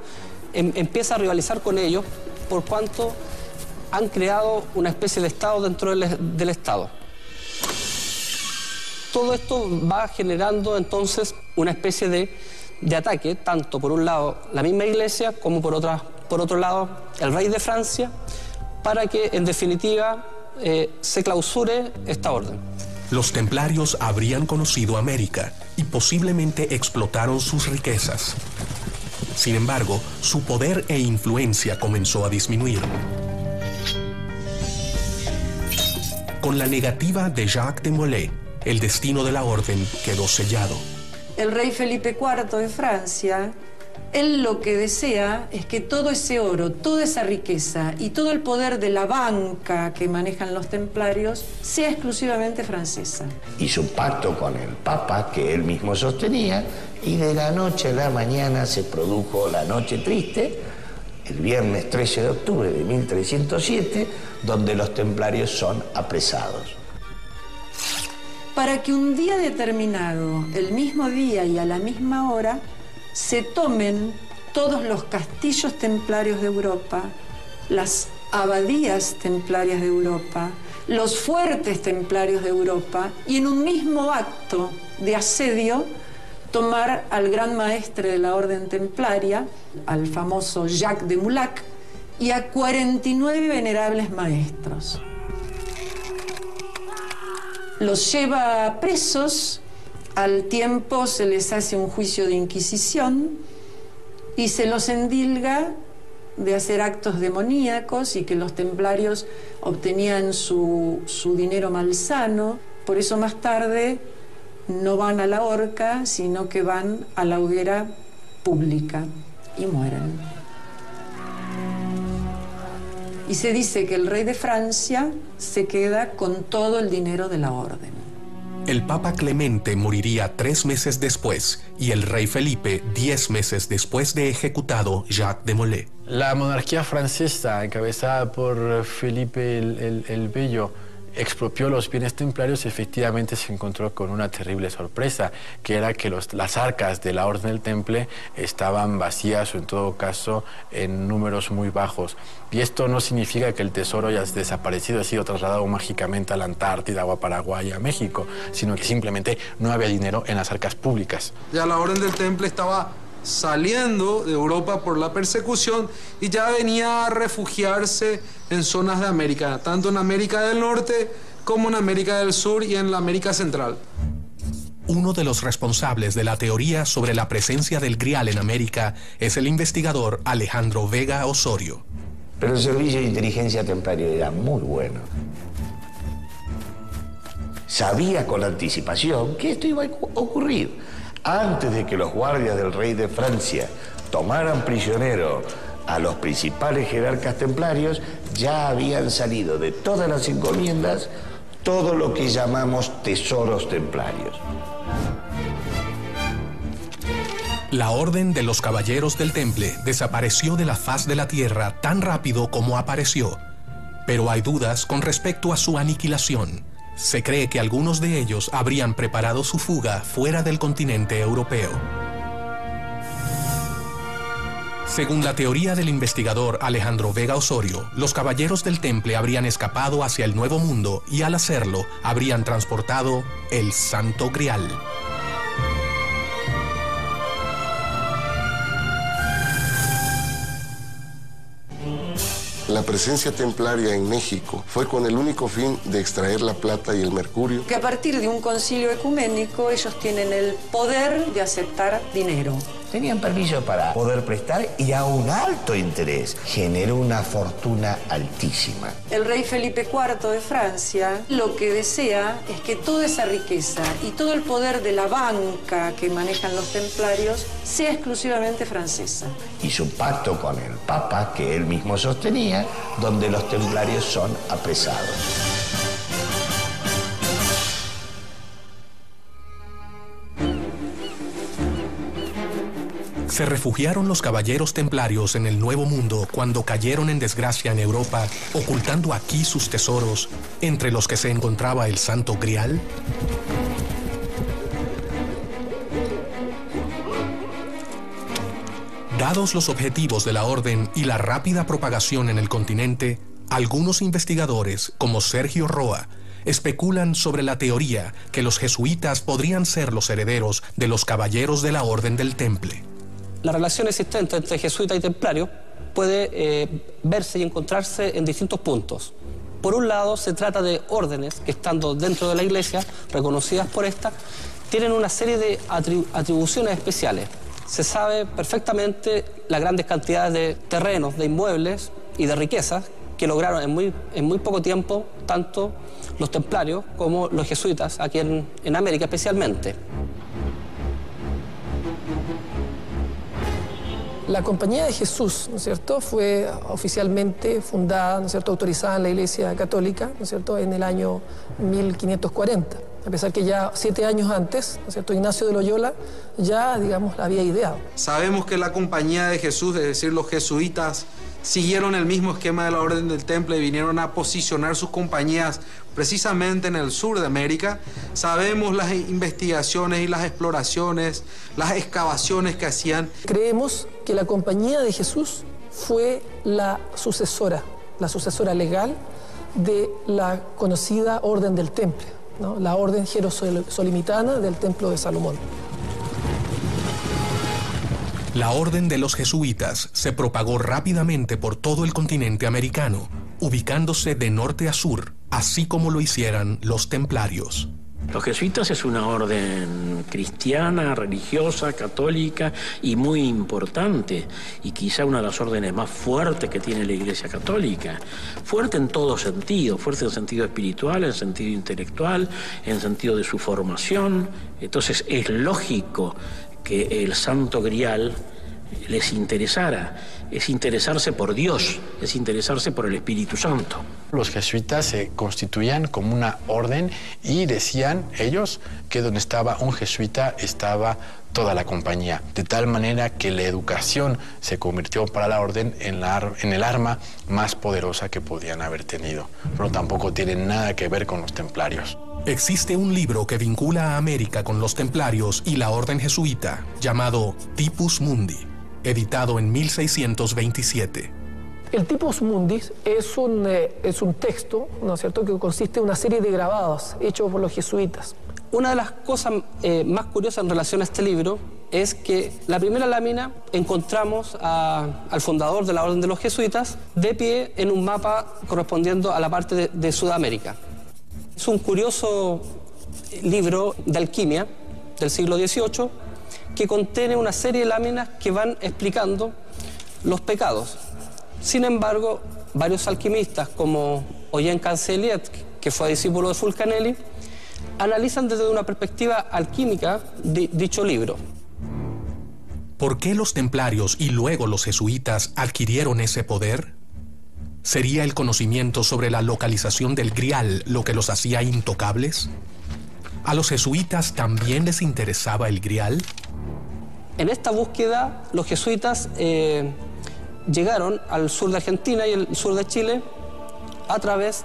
empieza a rivalizar con ellos por cuanto han creado una especie de Estado dentro del Estado. Todo esto va generando entonces una especie de ataque, tanto por un lado la misma Iglesia como por otro lado el rey de Francia, para que en definitiva se clausure esta orden. Los templarios habrían conocido América y posiblemente explotaron sus riquezas. Sin embargo, su poder e influencia comenzó a disminuir. Con la negativa de Jacques de Molay, el destino de la orden quedó sellado. El rey Felipe IV de Francia, él lo que desea es que todo ese oro, toda esa riqueza y todo el poder de la banca que manejan los templarios sea exclusivamente francesa. Hizo un pacto con el Papa que él mismo sostenía y de la noche a la mañana se produjo la noche triste, el viernes 13 de octubre de 1307, donde los templarios son apresados. Para que un día determinado, el mismo día y a la misma hora, se tomen todos los castillos templarios de Europa, las abadías templarias de Europa, los fuertes templarios de Europa, y en un mismo acto de asedio tomar al gran maestre de la orden templaria, al famoso Jacques de Mulac, y a 49 venerables maestros. Los lleva presos, al tiempo se les hace un juicio de inquisición y se los endilga de hacer actos demoníacos y que los templarios obtenían su dinero malsano. Por eso más tarde no van a la horca, sino que van a la hoguera pública y mueren. Y se dice que el rey de Francia se queda con todo el dinero de la orden. El Papa Clemente moriría 3 meses después y el rey Felipe 10 meses después de ejecutado Jacques de Molay. La monarquía francesa, encabezada por Felipe el Bello, expropió los bienes templarios, efectivamente se encontró con una terrible sorpresa, que era que las arcas de la Orden del Temple estaban vacías o en todo caso en números muy bajos. Y esto no significa que el tesoro haya desaparecido, ha sido trasladado mágicamente a la Antártida o a Paraguay, a México, sino que simplemente no había dinero en las arcas públicas. Ya la Orden del Temple estaba saliendo de Europa por la persecución y ya venía a refugiarse en zonas de América, tanto en América del Norte como en América del Sur y en la América Central. Uno de los responsables de la teoría sobre la presencia del Grial en América es el investigador Alejandro Vega Osorio. Pero el servicio de inteligencia templario era muy bueno. Sabía con anticipación que esto iba a ocurrir. Antes de que los guardias del rey de Francia tomaran prisionero a los principales jerarcas templarios, ya habían salido de todas las encomiendas todo lo que llamamos tesoros templarios. La Orden de los Caballeros del Temple desapareció de la faz de la tierra tan rápido como apareció, pero hay dudas con respecto a su aniquilación. Se cree que algunos de ellos habrían preparado su fuga fuera del continente europeo. Según la teoría del investigador Alejandro Vega Osorio, los Caballeros del Temple habrían escapado hacia el Nuevo Mundo y al hacerlo habrían transportado el Santo Grial. La presencia templaria en México fue con el único fin de extraer la plata y el mercurio. Que a partir de un concilio ecuménico ellos tienen el poder de aceptar dinero. Tenían permiso para poder prestar y a un alto interés. Generó una fortuna altísima. El rey Felipe IV de Francia lo que desea es que toda esa riqueza y todo el poder de la banca que manejan los templarios sea exclusivamente francesa. Hizo un pacto con el Papa que él mismo sostenía, donde los templarios son apresados. Se refugiaron los caballeros templarios en el Nuevo Mundo cuando cayeron en desgracia en Europa, ocultando aquí sus tesoros, entre los que se encontraba el Santo Grial. Dados los objetivos de la orden y la rápida propagación en el continente, algunos investigadores, como Sergio Roa, especulan sobre la teoría que los jesuitas podrían ser los herederos de los caballeros de la Orden del Temple. La relación existente entre jesuita y templario puede verse y encontrarse en distintos puntos. Por un lado, se trata de órdenes que, estando dentro de la Iglesia, reconocidas por esta, tienen una serie de atribuciones especiales. Se sabe perfectamente las grandes cantidades de terrenos, de inmuebles y de riquezas que lograron en muy poco tiempo tanto los templarios como los jesuitas, aquí en América especialmente. La Compañía de Jesús, ¿no es cierto?, fue oficialmente fundada, ¿no es cierto?, autorizada en la Iglesia Católica, ¿no es cierto?, en el año 1540. A pesar que ya 7 años antes, ¿no es cierto?, Ignacio de Loyola ya, digamos, la había ideado. Sabemos que la Compañía de Jesús, es decir, los jesuitas, siguieron el mismo esquema de la Orden del Temple y vinieron a posicionar sus compañías precisamente en el sur de América. Sabemos las investigaciones y las exploraciones, las excavaciones que hacían. Creemos que la Compañía de Jesús fue la sucesora legal de la conocida Orden del Temple, ¿no?, la Orden Jerosolimitana del Templo de Salomón. La Orden de los Jesuitas se propagó rápidamente por todo el continente americano, ubicándose de norte a sur, así como lo hicieran los templarios. Los jesuitas es una orden cristiana, religiosa, católica y muy importante, y quizá una de las órdenes más fuertes que tiene la Iglesia Católica. Fuerte en todo sentido, fuerte en sentido espiritual, en sentido intelectual, en sentido de su formación. Entonces es lógico que el Santo Grial les interesara, es interesarse por Dios, es interesarse por el Espíritu Santo. Los jesuitas se constituían como una orden y decían ellos que donde estaba un jesuita estaba toda la compañía, de tal manera que la educación se convirtió para la orden en el arma más poderosa que podían haber tenido, pero tampoco tiene nada que ver con los templarios. Existe un libro que vincula a América con los templarios y la orden jesuita, llamado Typus Mundi, editado en 1627. El Typus Mundi es un texto, ¿no es cierto?, que consiste en una serie de grabados hechos por los jesuitas. Una de las cosas más curiosas en relación a este libro es que la primera lámina encontramos al fundador de la Orden de los Jesuitas de pie en un mapa correspondiendo a la parte de Sudamérica. Es un curioso libro de alquimia del siglo XVIII que contiene una serie de láminas que van explicando los pecados. Sin embargo, varios alquimistas como Eugène Canceliet, que fue discípulo de Fulcanelli, analizan desde una perspectiva alquímica dicho libro. ¿Por qué los templarios y luego los jesuitas adquirieron ese poder? ¿Sería el conocimiento sobre la localización del Grial lo que los hacía intocables? ¿A los jesuitas también les interesaba el Grial? En esta búsqueda, los jesuitas llegaron al sur de Argentina y el sur de Chile a través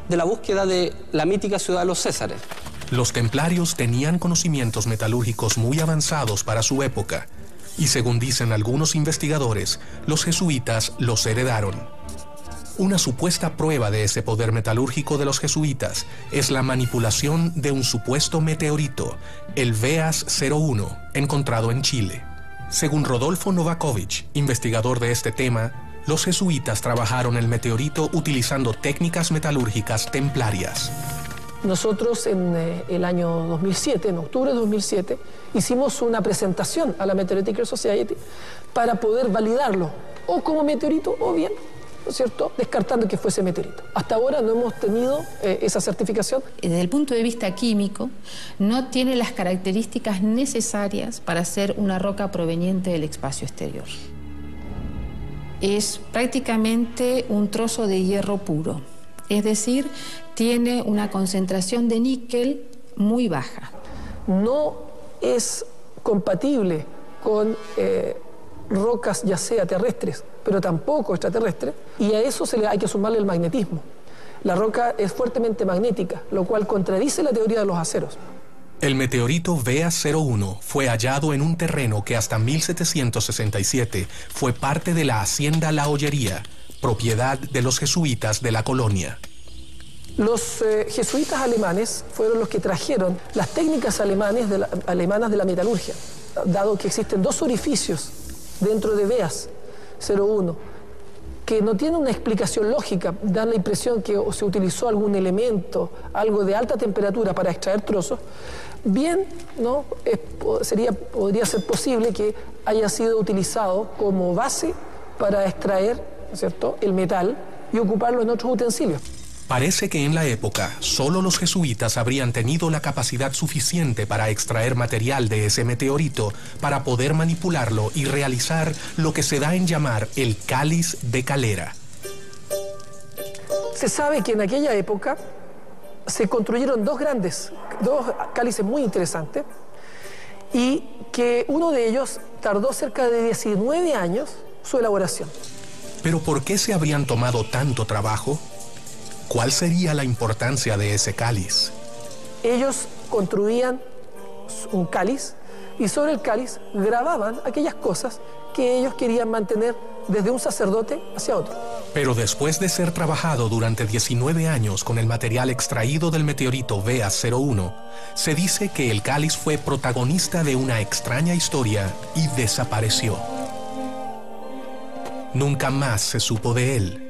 de la búsqueda de la mítica ciudad de los Césares. Los templarios tenían conocimientos metalúrgicos muy avanzados para su época, y según dicen algunos investigadores, los jesuitas los heredaron. Una supuesta prueba de ese poder metalúrgico de los jesuitas es la manipulación de un supuesto meteorito, el Veas 01, encontrado en Chile. Según Rodolfo Novakovich, investigador de este tema, los jesuitas trabajaron el meteorito utilizando técnicas metalúrgicas templarias. Nosotros en el año 2007, en octubre de 2007, hicimos una presentación a la Meteoritical Society para poder validarlo, o como meteorito o bien, ¿no es cierto?, descartando que fuese meteorito. Hasta ahora no hemos tenido esa certificación. Desde el punto de vista químico, no tiene las características necesarias para ser una roca proveniente del espacio exterior. Es prácticamente un trozo de hierro puro, es decir, tiene una concentración de níquel muy baja. No es compatible con rocas ya sea terrestres, pero tampoco extraterrestres, y a eso hay que sumarle el magnetismo. La roca es fuertemente magnética, lo cual contradice la teoría de los aceros. El meteorito Veas 01 fue hallado en un terreno que hasta 1767 fue parte de la hacienda La Ollería, propiedad de los jesuitas de la colonia. Los jesuitas alemanes fueron los que trajeron las técnicas alemanas de la metalurgia, dado que existen dos orificios dentro de Veas 01 que no tienen una explicación lógica, dan la impresión que se utilizó algún elemento, algo de alta temperatura para extraer trozos. Bien, ¿no? Podría ser posible que haya sido utilizado como base para extraer, ¿no es cierto?, el metal y ocuparlo en otros utensilios. Parece que en la época solo los jesuitas habrían tenido la capacidad suficiente para extraer material de ese meteorito para poder manipularlo y realizar lo que se da en llamar el cáliz de Calera. Se sabe que en aquella época se construyeron dos cálices muy interesantes y que uno de ellos tardó cerca de 19 años su elaboración. ¿Pero por qué se habrían tomado tanto trabajo? ¿Cuál sería la importancia de ese cáliz? Ellos construían un cáliz y sobre el cáliz grababan aquellas cosas que ellos querían mantener desde un sacerdote hacia otro. Pero después de ser trabajado durante 19 años con el material extraído del meteorito Veas 01, se dice que el cáliz fue protagonista de una extraña historia y desapareció. Nunca más se supo de él.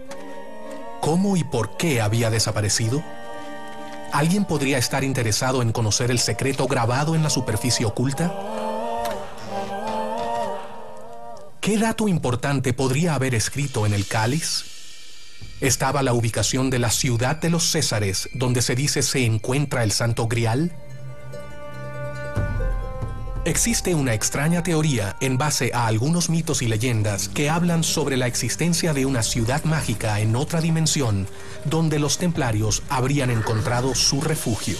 ¿Cómo y por qué había desaparecido? ¿Alguien podría estar interesado en conocer el secreto grabado en la superficie oculta? ¿Qué dato importante podría haber escrito en el cáliz? ¿Estaba la ubicación de la ciudad de los Césares, donde se dice se encuentra el Santo Grial? Existe una extraña teoría en base a algunos mitos y leyendas que hablan sobre la existencia de una ciudad mágica en otra dimensión donde los templarios habrían encontrado su refugio.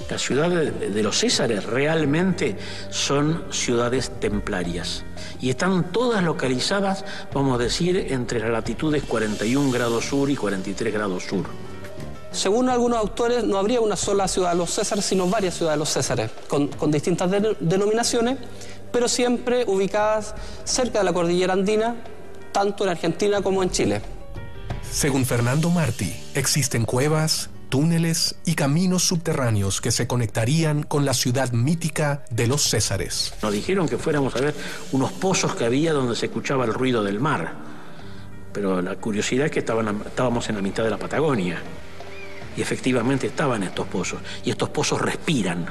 Las ciudades de los Césares realmente son ciudades templarias y están todas localizadas, vamos a decir, entre las latitudes 41 grados sur y 43 grados sur. Según algunos autores, no habría una sola ciudad de los Césares, sino varias ciudades de los Césares, con distintas denominaciones, pero siempre ubicadas cerca de la cordillera andina, tanto en Argentina como en Chile. Según Fernando Martí, existen cuevas, túneles y caminos subterráneos que se conectarían con la ciudad mítica de los Césares. Nos dijeron que fuéramos a ver unos pozos que había donde se escuchaba el ruido del mar, pero la curiosidad es que estábamos en la mitad de la Patagonia. Y efectivamente estaban estos pozos. Y estos pozos respiran.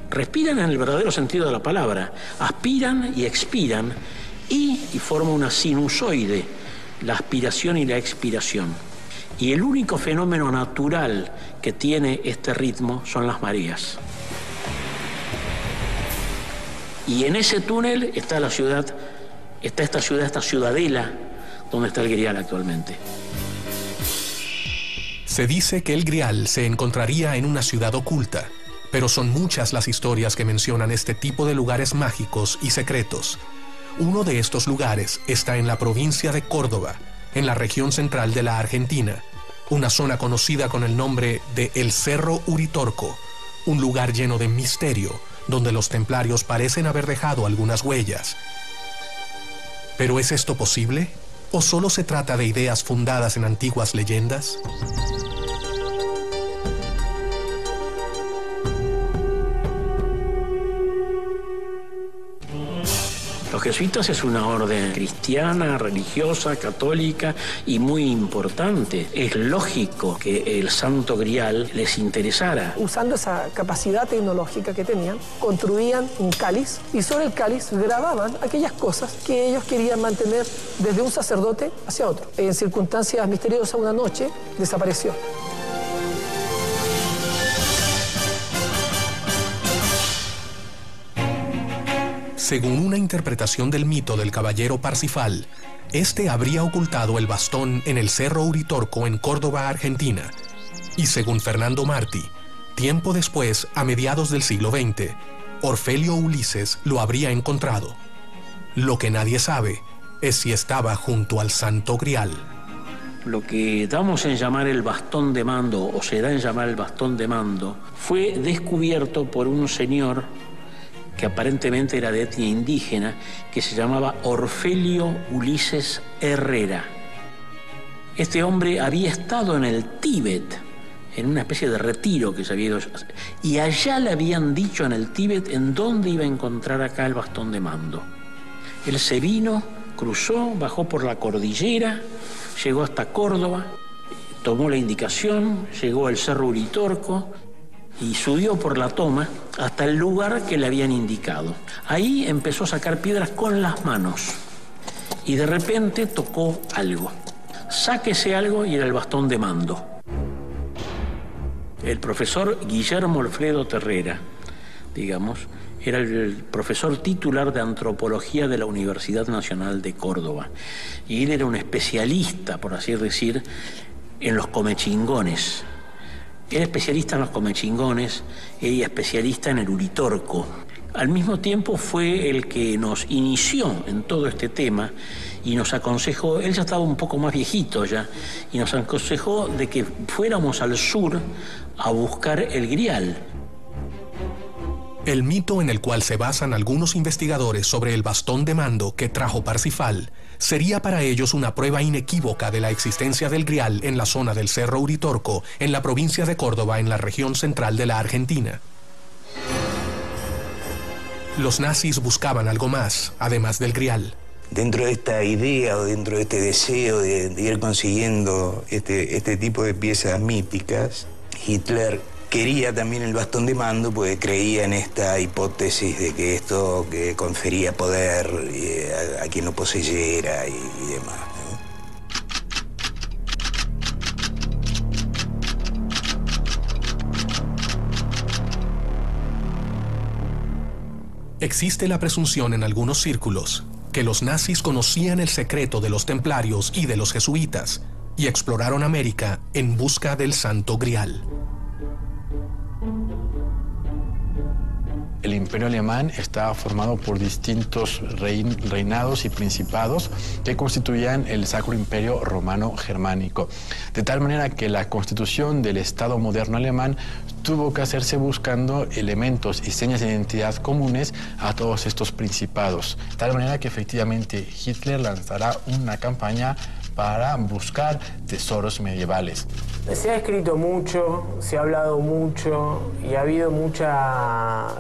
Respiran en el verdadero sentido de la palabra. Aspiran y expiran y forma una sinusoide, la aspiración y la expiración. Y el único fenómeno natural que tiene este ritmo son las mareas. Y en ese túnel está la ciudad, esta ciudadela donde está el Grial actualmente. Se dice que el Grial se encontraría en una ciudad oculta, pero son muchas las historias que mencionan este tipo de lugares mágicos y secretos. Uno de estos lugares está en la provincia de Córdoba, en la región central de la Argentina, una zona conocida con el nombre de El Cerro Uritorco, un lugar lleno de misterio, donde los templarios parecen haber dejado algunas huellas. ¿Pero es esto posible? ¿O solo se trata de ideas fundadas en antiguas leyendas? Los jesuitas es una orden cristiana, religiosa, católica y muy importante. Es lógico que el Santo Grial les interesara. Usando esa capacidad tecnológica que tenían, construían un cáliz y sobre el cáliz grababan aquellas cosas que ellos querían mantener desde un sacerdote hacia otro. En circunstancias misteriosas, una noche desapareció. Según una interpretación del mito del caballero Parsifal, este habría ocultado el bastón en el Cerro Uritorco en Córdoba, Argentina. Y según Fernando Martí, tiempo después, a mediados del siglo XX, Orfelio Ulises lo habría encontrado. Lo que nadie sabe es si estaba junto al Santo Grial. Lo que damos en llamar el bastón de mando, o se da en llamar el bastón de mando, fue descubierto por un señor que aparentemente era de etnia indígena, que se llamaba Orfelio Ulises Herrera. Este hombre había estado en el Tíbet, en una especie de retiro que se había ido, y allá le habían dicho en el Tíbet en dónde iba a encontrar acá el bastón de mando. Él se vino, cruzó, bajó por la cordillera, llegó hasta Córdoba, tomó la indicación, llegó al Cerro Uritorco, y subió por la toma hasta el lugar que le habían indicado. Ahí empezó a sacar piedras con las manos y de repente tocó algo. Sáquese algo y era el bastón de mando. El profesor Guillermo Alfredo Terrera, digamos, era el profesor titular de antropología de la Universidad Nacional de Córdoba. Y él era un especialista, por así decir, en los comechingones. Era especialista en los comechingones y especialista en el Uritorco. Al mismo tiempo fue el que nos inició en todo este tema y nos aconsejó, él ya estaba un poco más viejito ya, y nos aconsejó de que fuéramos al sur a buscar el Grial. El mito en el cual se basan algunos investigadores sobre el bastón de mando que trajo Parsifal sería para ellos una prueba inequívoca de la existencia del Grial en la zona del Cerro Uritorco, en la provincia de Córdoba, en la región central de la Argentina. Los nazis buscaban algo más, además del Grial. Dentro de esta idea o dentro de este deseo de ir consiguiendo este tipo de piezas míticas, Hitler quería también el bastón de mando porque creía en esta hipótesis de que esto que confería poder a quien lo poseyera y demás. Existe la presunción en algunos círculos que los nazis conocían el secreto de los templarios y de los jesuitas y exploraron América en busca del Santo Grial. El Imperio Alemán estaba formado por distintos reinados y principados que constituían el Sacro Imperio Romano Germánico. De tal manera que la constitución del Estado moderno alemán tuvo que hacerse buscando elementos y señas de identidad comunes a todos estos principados. De tal manera que efectivamente Hitler lanzará una campaña para buscar tesoros medievales. Se ha escrito mucho, se ha hablado mucho y ha habido mucha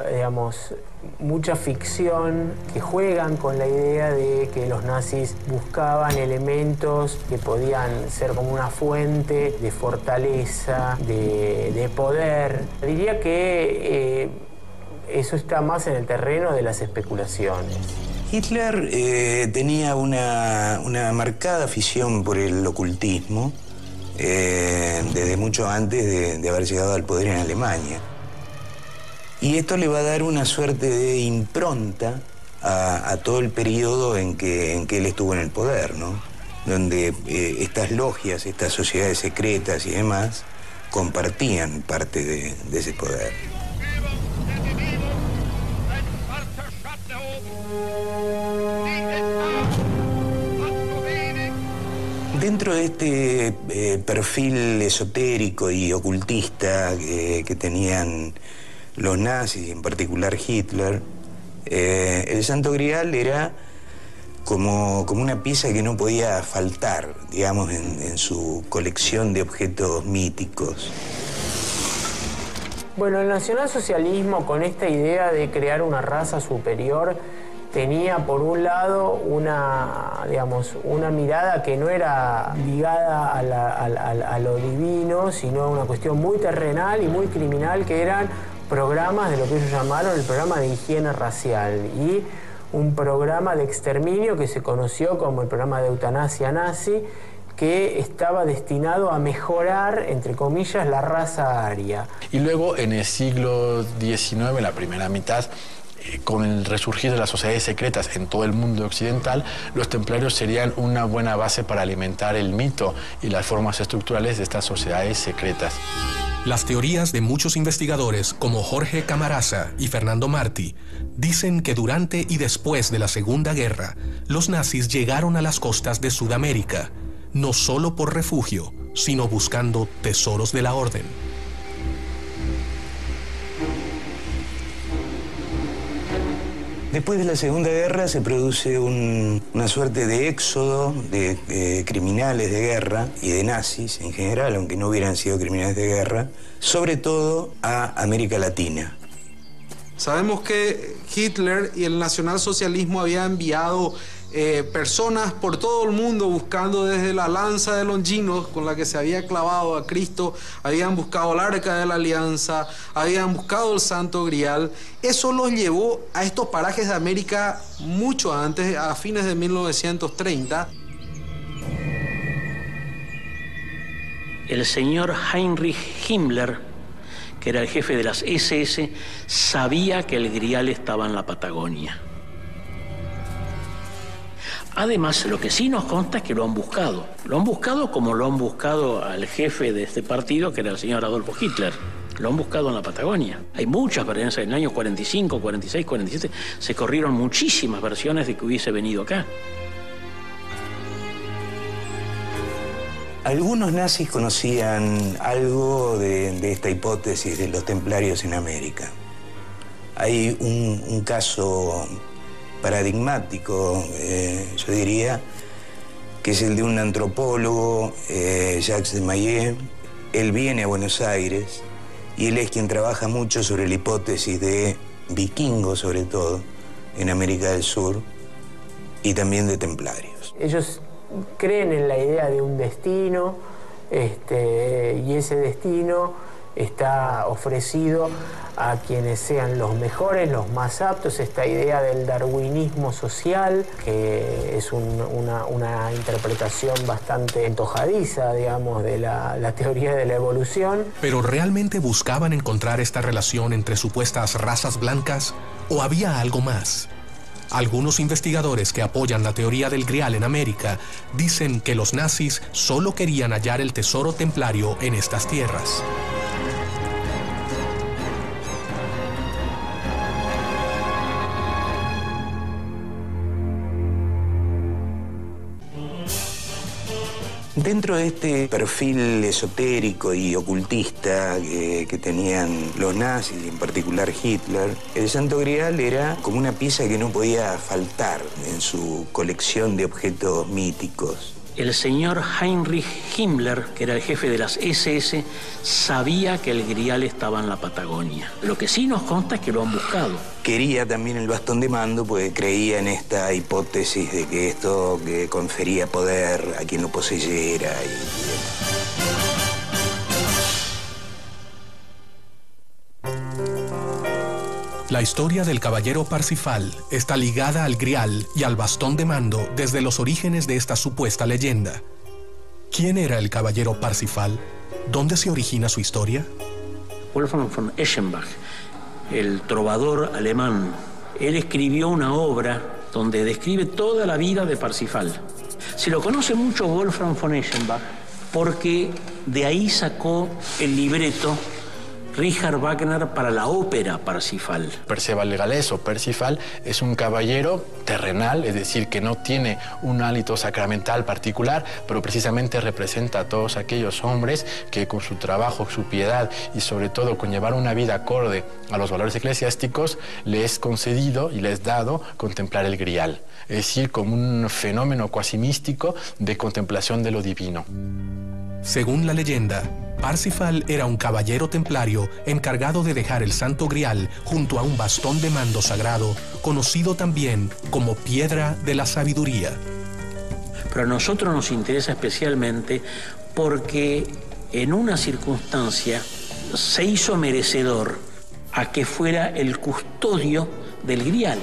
ficción que juegan con la idea de que los nazis buscaban elementos que podían ser como una fuente de fortaleza, de poder. Diría que eso está más en el terreno de las especulaciones. Hitler tenía una marcada afición por el ocultismo desde mucho antes de haber llegado al poder en Alemania. Y esto le va a dar una suerte de impronta a todo el periodo en que él estuvo en el poder, ¿no? Donde estas logias, estas sociedades secretas y demás compartían parte de ese poder. Dentro de este perfil esotérico y ocultista que tenían los nazis, y en particular Hitler, el Santo Grial era como una pieza que no podía faltar, digamos, en su colección de objetos míticos. Bueno, el nacionalsocialismo, con esta idea de crear una raza superior, tenía por un lado una mirada que no era ligada a lo divino, sino una cuestión muy terrenal y muy criminal, que eran programas de lo que ellos llamaron el programa de higiene racial y un programa de exterminio que se conoció como el programa de eutanasia nazi, que estaba destinado a mejorar, entre comillas, la raza aria. Y luego, en el siglo XIX, en la primera mitad, con el resurgir de las sociedades secretas en todo el mundo occidental, los templarios serían una buena base para alimentar el mito y las formas estructurales de estas sociedades secretas. Las teorías de muchos investigadores, como Jorge Camarasa y Fernando Martí, dicen que durante y después de la Segunda Guerra, los nazis llegaron a las costas de Sudamérica, no solo por refugio, sino buscando tesoros de la orden. Después de la Segunda Guerra se produce una suerte de éxodo de criminales de guerra y de nazis en general, aunque no hubieran sido criminales de guerra, sobre todo a América Latina. Sabemos que Hitler y el nacionalsocialismo habían enviado personas por todo el mundo buscando desde la lanza de Longinos con la que se había clavado a Cristo, habían buscado el Arca de la Alianza, habían buscado el Santo Grial. Eso los llevó a estos parajes de América mucho antes, a fines de 1930. El señor Heinrich Himmler, que era el jefe de las SS, sabía que el Grial estaba en la Patagonia. Además, lo que sí nos consta es que lo han buscado. Lo han buscado como lo han buscado al jefe de este partido, que era el señor Adolfo Hitler. Lo han buscado en la Patagonia. Hay muchas versiones. En el año 45, 46, 47 se corrieron muchísimas versiones de que hubiese venido acá. Algunos nazis conocían algo de esta hipótesis de los templarios en América. Hay un caso paradigmático, yo diría, que es el de un antropólogo, Jacques de Maillet. Él viene a Buenos Aires y él es quien trabaja mucho sobre la hipótesis de vikingos, sobre todo, en América del Sur, y también de templarios. Ellos creen en la idea de un destino, y ese destino está ofrecido a quienes sean los mejores, los más aptos, esta idea del darwinismo social, que es una interpretación bastante antojadiza, digamos, de la teoría de la evolución. ¿Pero realmente buscaban encontrar esta relación entre supuestas razas blancas o había algo más? Algunos investigadores que apoyan la teoría del Grial en América dicen que los nazis solo querían hallar el tesoro templario en estas tierras. Dentro de este perfil esotérico y ocultista que tenían los nazis, y en particular Hitler, el Santo Grial era como una pieza que no podía faltar en su colección de objetos míticos. El señor Heinrich Himmler, que era el jefe de las SS, sabía que el Grial estaba en la Patagonia. Lo que sí nos consta es que lo han buscado. Quería también el bastón de mando porque creía en esta hipótesis de que esto que confería poder a quien lo poseyera La historia del caballero Parsifal está ligada al Grial y al bastón de mando desde los orígenes de esta supuesta leyenda. ¿Quién era el caballero Parsifal? ¿Dónde se origina su historia? Wolfgang von Eschenbach, el trovador alemán, él escribió una obra donde describe toda la vida de Parsifal. Se lo conoce mucho Wolfgang von Eschenbach porque de ahí sacó el libreto Richard Wagner para la ópera Parsifal. Perceval de Galés o Parsifal es un caballero terrenal, es decir, que no tiene un hálito sacramental particular, pero precisamente representa a todos aquellos hombres que con su trabajo, su piedad y sobre todo con llevar una vida acorde a los valores eclesiásticos, le es concedido y le es dado contemplar el Grial, es decir, como un fenómeno cuasi místico de contemplación de lo divino. Según la leyenda, Parsifal era un caballero templario encargado de dejar el Santo Grial junto a un bastón de mando sagrado, conocido también como Piedra de la Sabiduría. Pero a nosotros nos interesa especialmente porque en una circunstancia se hizo merecedor a que fuera el custodio del Grial.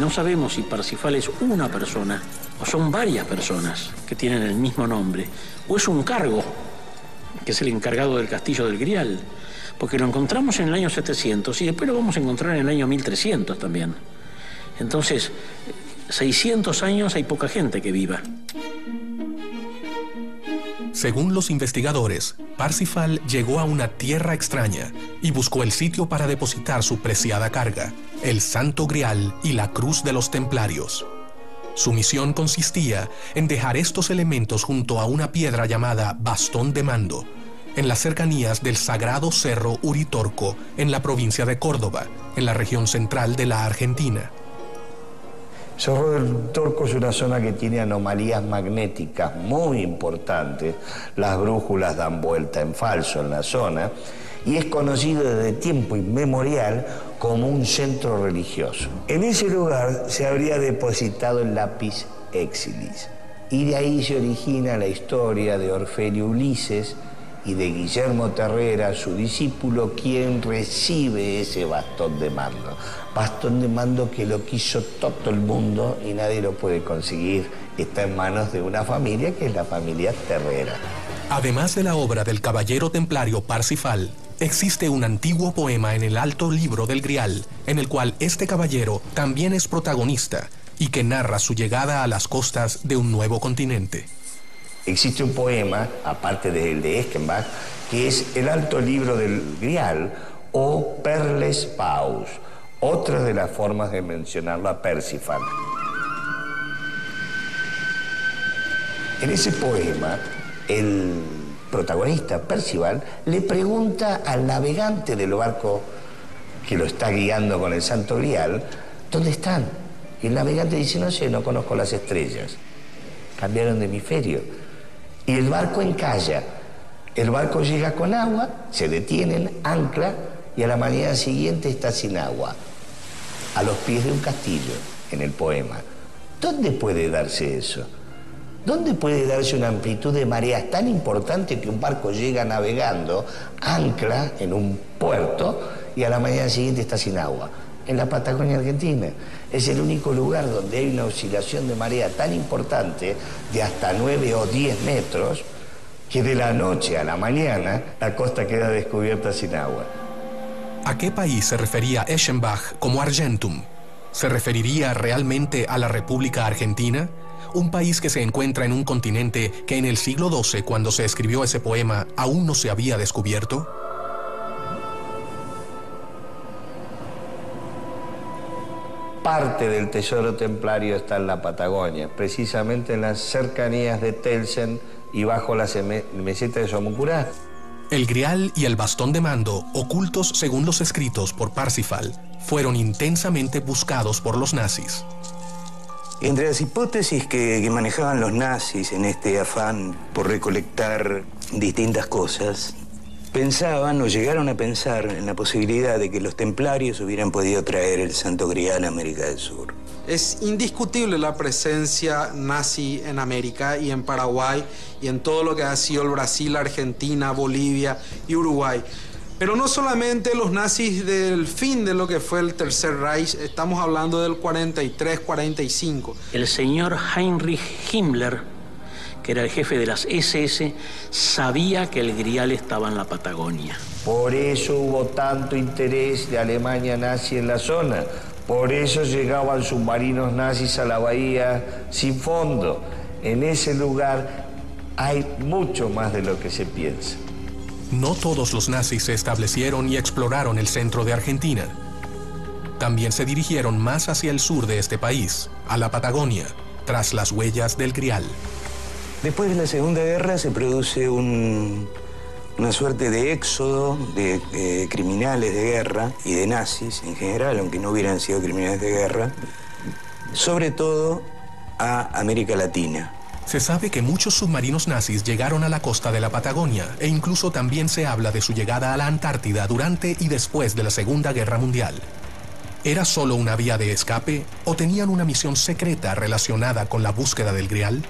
No sabemos si Parsifal es una persona o son varias personas que tienen el mismo nombre, o es un cargo, que es el encargado del castillo del Grial, porque lo encontramos en el año 700 y después lo vamos a encontrar en el año 1300 también. Entonces, 600 años hay poca gente que viva. Según los investigadores, Parsifal llegó a una tierra extraña y buscó el sitio para depositar su preciada carga, el Santo Grial y la Cruz de los Templarios. Su misión consistía en dejar estos elementos junto a una piedra llamada Bastón de Mando, en las cercanías del sagrado Cerro Uritorco, en la provincia de Córdoba, en la región central de la Argentina. Cerro del Uritorco es una zona que tiene anomalías magnéticas muy importantes. Las brújulas dan vuelta en falso en la zona y es conocido desde tiempo inmemorial como un centro religioso. En ese lugar se habría depositado el lápiz Exilis y de ahí se origina la historia de Orfeo Ulises y de Guillermo Terrera, su discípulo, quien recibe ese bastón de mando. Bastón de mando que lo quiso todo el mundo y nadie lo puede conseguir. Está en manos de una familia que es la familia Terrera. Además de la obra del caballero templario Parsifal, existe un antiguo poema en el Alto Libro del Grial, en el cual este caballero también es protagonista y que narra su llegada a las costas de un nuevo continente. Existe un poema, aparte del de Eschenbach, que es el Alto Libro del Grial o Perles Paus, otra de las formas de mencionarlo a Parsifal. En ese poema, el protagonista, Percival, le pregunta al navegante del barco que lo está guiando con el Santo Grial, ¿dónde están? Y el navegante dice, no sé, no conozco las estrellas. Cambiaron de hemisferio. Y el barco encalla. El barco llega con agua, se detienen, ancla, y a la mañana siguiente está sin agua, a los pies de un castillo, en el poema. ¿Dónde puede darse eso? ¿Dónde puede darse una amplitud de mareas tan importante que un barco llega navegando, ancla en un puerto y a la mañana siguiente está sin agua? En la Patagonia Argentina. Es el único lugar donde hay una oscilación de marea tan importante, de hasta 9 o 10 metros, que de la noche a la mañana la costa queda descubierta sin agua. ¿A qué país se refería Eschenbach como Argentum? ¿Se referiría realmente a la República Argentina? Un país que se encuentra en un continente que en el siglo XII, cuando se escribió ese poema, aún no se había descubierto. Parte del tesoro templario está en la Patagonia, precisamente en las cercanías de Telsen y bajo la meseta de Somucurá. El grial y el bastón de mando, ocultos según los escritos por Parsifal, fueron intensamente buscados por los nazis. Entre las hipótesis que manejaban los nazis en este afán por recolectar distintas cosas, pensaban o llegaron a pensar en la posibilidad de que los templarios hubieran podido traer el Santo Grial a América del Sur. Es indiscutible la presencia nazi en América y en Paraguay y en todo lo que ha sido el Brasil, Argentina, Bolivia y Uruguay. Pero no solamente los nazis del fin de lo que fue el Tercer Reich, estamos hablando del 43-45. El señor Heinrich Himmler, que era el jefe de las SS, sabía que el Grial estaba en la Patagonia. Por eso hubo tanto interés de Alemania nazi en la zona. Por eso llegaban submarinos nazis a la bahía sin fondo. En ese lugar hay mucho más de lo que se piensa. No todos los nazis se establecieron y exploraron el centro de Argentina. También se dirigieron más hacia el sur de este país, a la Patagonia, tras las huellas del Grial. Después de la Segunda Guerra se produce una suerte de éxodo de criminales de guerra y de nazis en general, aunque no hubieran sido criminales de guerra, sobre todo a América Latina. Se sabe que muchos submarinos nazis llegaron a la costa de la Patagonia e incluso también se habla de su llegada a la Antártida durante y después de la Segunda Guerra Mundial. ¿Era solo una vía de escape o tenían una misión secreta relacionada con la búsqueda del Grial?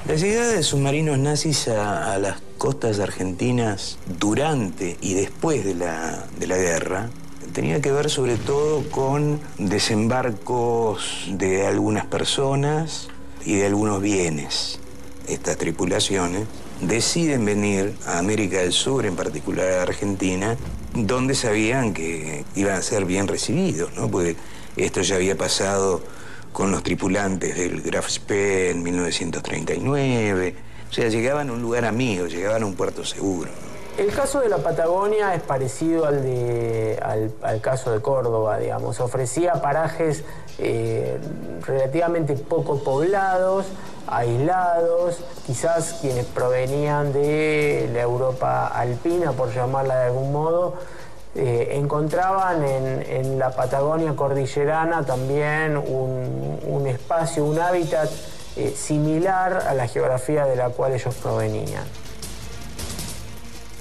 La llegada de submarinos nazis a las costas argentinas durante y después de la guerra tenía que ver sobre todo con desembarcos de algunas personas y de algunos bienes. Estas tripulaciones deciden venir a América del Sur, en particular a Argentina, donde sabían que iban a ser bien recibidos, ¿no? Porque esto ya había pasado con los tripulantes del Graf Spee en 1939. O sea, llegaban a un lugar amigo, llegaban a un puerto seguro. El caso de la Patagonia es parecido al caso de Córdoba, digamos. Ofrecía parajes relativamente poco poblados, aislados. Quizás quienes provenían de la Europa alpina, por llamarla de algún modo, encontraban en la Patagonia cordillerana también un espacio, un hábitat similar a la geografía de la cual ellos provenían.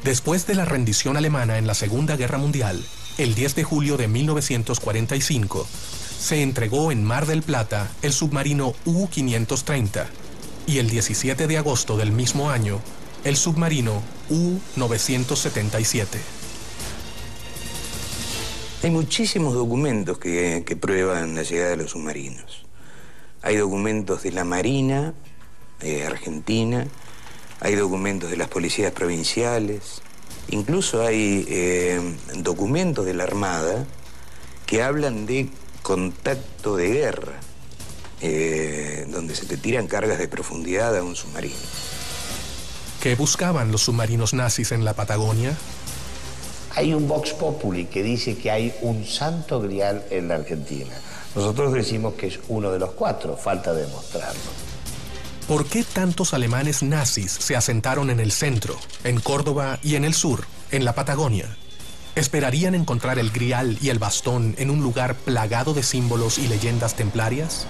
Después de la rendición alemana en la Segunda Guerra Mundial, el 10 de julio de 1945, se entregó en Mar del Plata el submarino U-530 y el 17 de agosto del mismo año, el submarino U-977. Hay muchísimos documentos que prueban la llegada de los submarinos. Hay documentos de la Marina argentina, hay documentos de las policías provinciales, incluso hay documentos de la Armada que hablan de contacto de guerra, donde se te tiran cargas de profundidad a un submarino. ¿Qué buscaban los submarinos nazis en la Patagonia? Hay un Vox Populi que dice que hay un Santo Grial en la Argentina. Nosotros decimos que es uno de los 4, falta demostrarlo. ¿Por qué tantos alemanes nazis se asentaron en el centro, en Córdoba y en el sur, en la Patagonia? ¿Esperarían encontrar el Grial y el bastón en un lugar plagado de símbolos y leyendas templarias?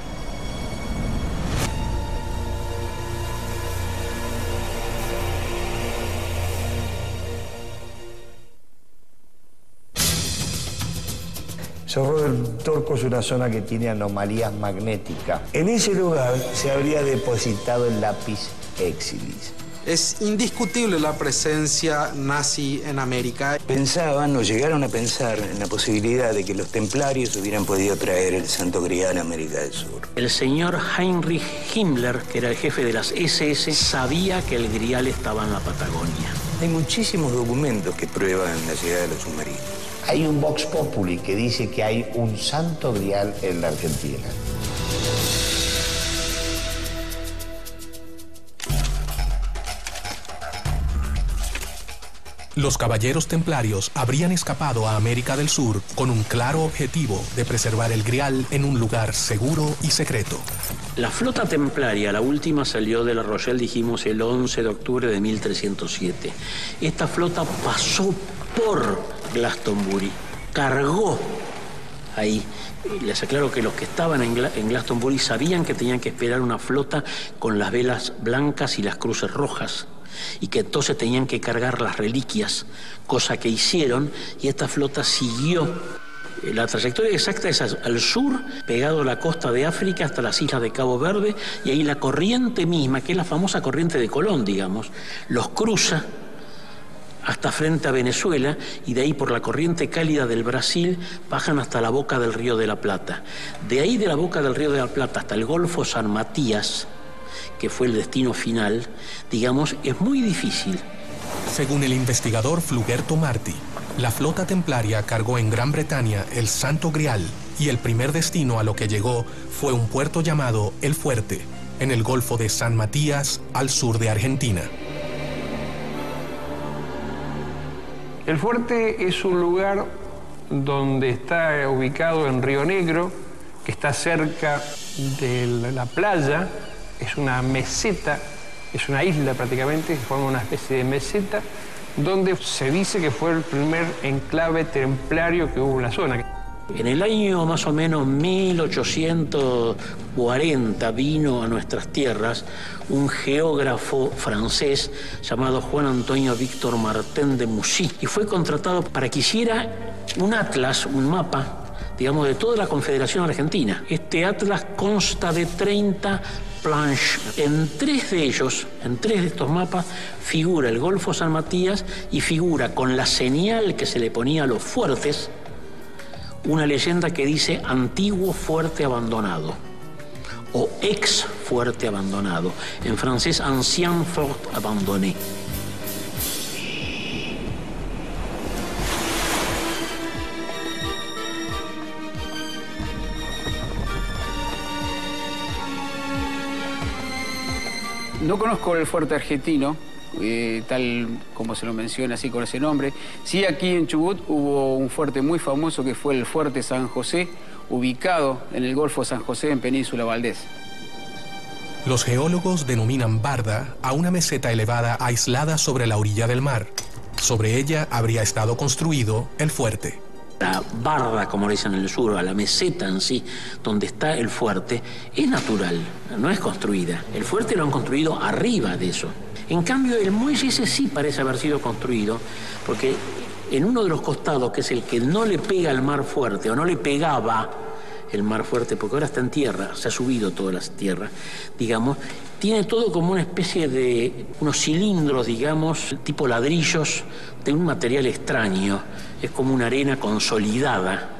Cerro del Torco es una zona que tiene anomalías magnéticas. En ese lugar se habría depositado el lápiz exilis. Es indiscutible la presencia nazi en América. Pensaban o llegaron a pensar en la posibilidad de que los templarios hubieran podido traer el Santo Grial a América del Sur. El señor Heinrich Himmler, que era el jefe de las SS, sabía que el Grial estaba en la Patagonia. Hay muchísimos documentos que prueban la llegada de los submarinos. Hay un Vox Populi que dice que hay un Santo Grial en la Argentina. Los caballeros templarios habrían escapado a América del Sur con un claro objetivo de preservar el Grial en un lugar seguro y secreto. La flota templaria, la última, salió de La Rochelle, dijimos, el 11 de octubre de 1307. Esta flota pasó por Glastonbury, cargó ahí. Les aclaro que los que estaban en Glastonbury sabían que tenían que esperar una flota con las velas blancas y las cruces rojas, y que entonces tenían que cargar las reliquias, cosa que hicieron, y esta flota siguió. La trayectoria exacta es al sur, pegado a la costa de África hasta las islas de Cabo Verde, y ahí la corriente misma, que es la famosa corriente de Colón, digamos, los cruza hasta frente a Venezuela, y de ahí por la corriente cálida del Brasil bajan hasta la boca del Río de la Plata. De ahí de la boca del Río de la Plata hasta el Golfo San Matías, que fue el destino final, digamos, es muy difícil. Según el investigador Flugerto Martí, la flota templaria cargó en Gran Bretaña el Santo Grial, y el primer destino a lo que llegó fue un puerto llamado El Fuerte, en el Golfo de San Matías, al sur de Argentina. El Fuerte es un lugar donde está ubicado en Río Negro, que está cerca de la playa. Es una meseta, es una isla prácticamente, que forma una especie de meseta, donde se dice que fue el primer enclave templario que hubo en la zona. En el año más o menos 1840 vino a nuestras tierras un geógrafo francés llamado Juan Antonio Víctor Martin de Moussy, y fue contratado para que hiciera un atlas, un mapa, digamos, de toda la Confederación Argentina. Este atlas consta de 30 planches. En tres de estos mapas, figura el Golfo San Matías, y figura con la señal que se le ponía a los fuertes una leyenda que dice antiguo fuerte abandonado o ex fuerte abandonado, en francés ancien fort abandonné. No conozco el fuerte argentino, tal como se lo menciona, así con ese nombre. Sí, aquí en Chubut hubo un fuerte muy famoso que fue el Fuerte San José, ubicado en el Golfo San José, en Península Valdés. Los geólogos denominan barda a una meseta elevada aislada sobre la orilla del mar. Sobre ella habría estado construido el fuerte. La barda, como le dicen en el sur, a la meseta en sí, donde está el fuerte, es natural, no es construida. El fuerte lo han construido arriba de eso. En cambio, el muelle ese sí parece haber sido construido, porque en uno de los costados, que es el que no le pega al mar fuerte, o no le pegaba el mar fuerte, porque ahora está en tierra, se ha subido toda la tierra, digamos, tiene todo como una especie de unos cilindros, digamos, tipo ladrillos, de un material extraño. Es como una arena consolidada,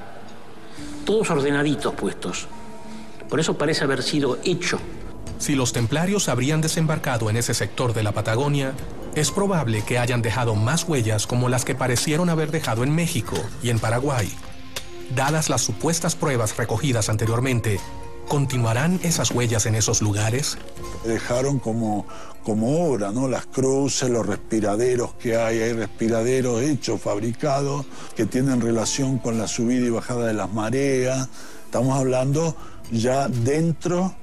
todos ordenaditos puestos. Por eso parece haber sido hecho. Si los templarios habrían desembarcado en ese sector de la Patagonia, es probable que hayan dejado más huellas como las que parecieron haber dejado en México y en Paraguay. Dadas las supuestas pruebas recogidas anteriormente, ¿continuarán esas huellas en esos lugares? Dejaron como obra, ¿no? Las cruces, los respiraderos que hay respiraderos hechos, fabricados, que tienen relación con la subida y bajada de las mareas. Estamos hablando ya dentro